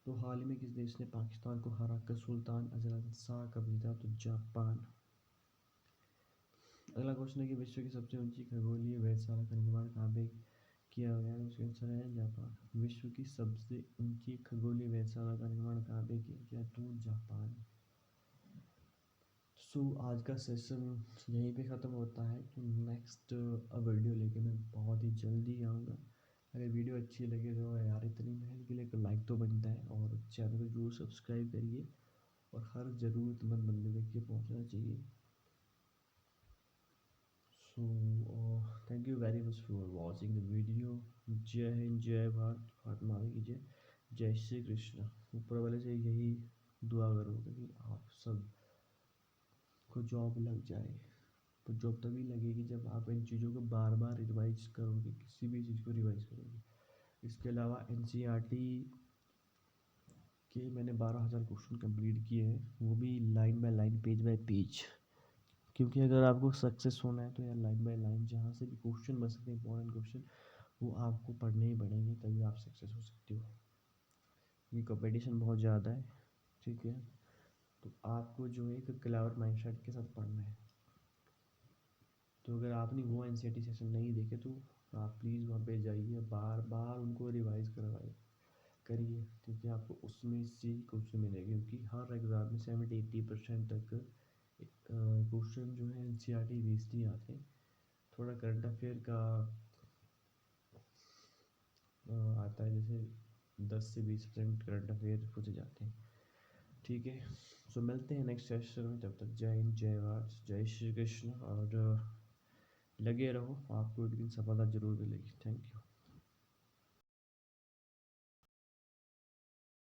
तो हाल ही में किस देश ने पाकिस्तान को हराकर सुल्तान अजलन शाह कप जीता? तो जापान। अगला क्वेश्चन है कि विश्व की सबसे ऊंची खगोलीय वेधशाला का निर्माण कहाँ पे किया गया? उसका आंसर है जापान। विश्व की सबसे ऊंची खगोलीय वेधशाला का निर्माण कहाँ पे किया गया? तो जापान। सो आज का सेशन यहीं पे ख़त्म होता है। तो नेक्स्ट वीडियो लेके मैं बहुत ही जल्दी आऊँगा। अगर वीडियो अच्छी लगे तो यार इतनी मेहनत के लिए एक लाइक तो बनता है, और चैनल को जरूर सब्सक्राइब करिए, और हर ज़रूरतमंद बंदे तक ये पहुँचना चाहिए। So thank you very much for watching the video. जय हिंद, जय भारत, भारत माता की जय, जय श्री कृष्ण। ऊपर वाले से यही दुआ करूँगा कि आप सब को जॉब लग जाए। तो जॉब तभी लगेगी जब आप इन चीज़ों को बार बार रिवाइज करोगे, किसी भी चीज़ को रिवाइज करोगे। इसके अलावा NCERT के मैंने 12,000 क्वेश्चन कंप्लीट किए हैं, वो भी line by line, page bye page. क्योंकि अगर आपको सक्सेस होना है तो यार लाइन बाय लाइन जहाँ से भी क्वेश्चन बन सकते हैं, इंपॉर्टेंट क्वेश्चन, वो आपको पढ़ने ही पड़ेंगे, तभी आप सक्सेस हो सकते हो। ये कंपटीशन बहुत ज़्यादा है, ठीक है। तो आपको जो है एक क्लेवर माइंडसेट के साथ पढ़ना है। तो अगर आपने वो NCERT सेशन नहीं देखे तो आप प्लीज़ वहाँ पे जाइए, बार बार उनको रिवाइज़ करिए, क्योंकि आपको उसमें से क्वेश्चन मिलेंगे। क्योंकि हर एग्ज़ाम में 70-80% तक क्वेश्चन जो है NCERT बेस्ड ही आते हैं। थोड़ा करंट अफेयर का आता है, जैसे 10 से 20% करंट अफेयर पूछे जाते हैं, ठीक है। सो मिलते हैं नेक्स्ट सेशन में, तब तक जय हिंद, जय भारत, जय श्री कृष्ण, और लगे रहो, आपको एक दिन सफलता जरूर मिलेगी। Thank you.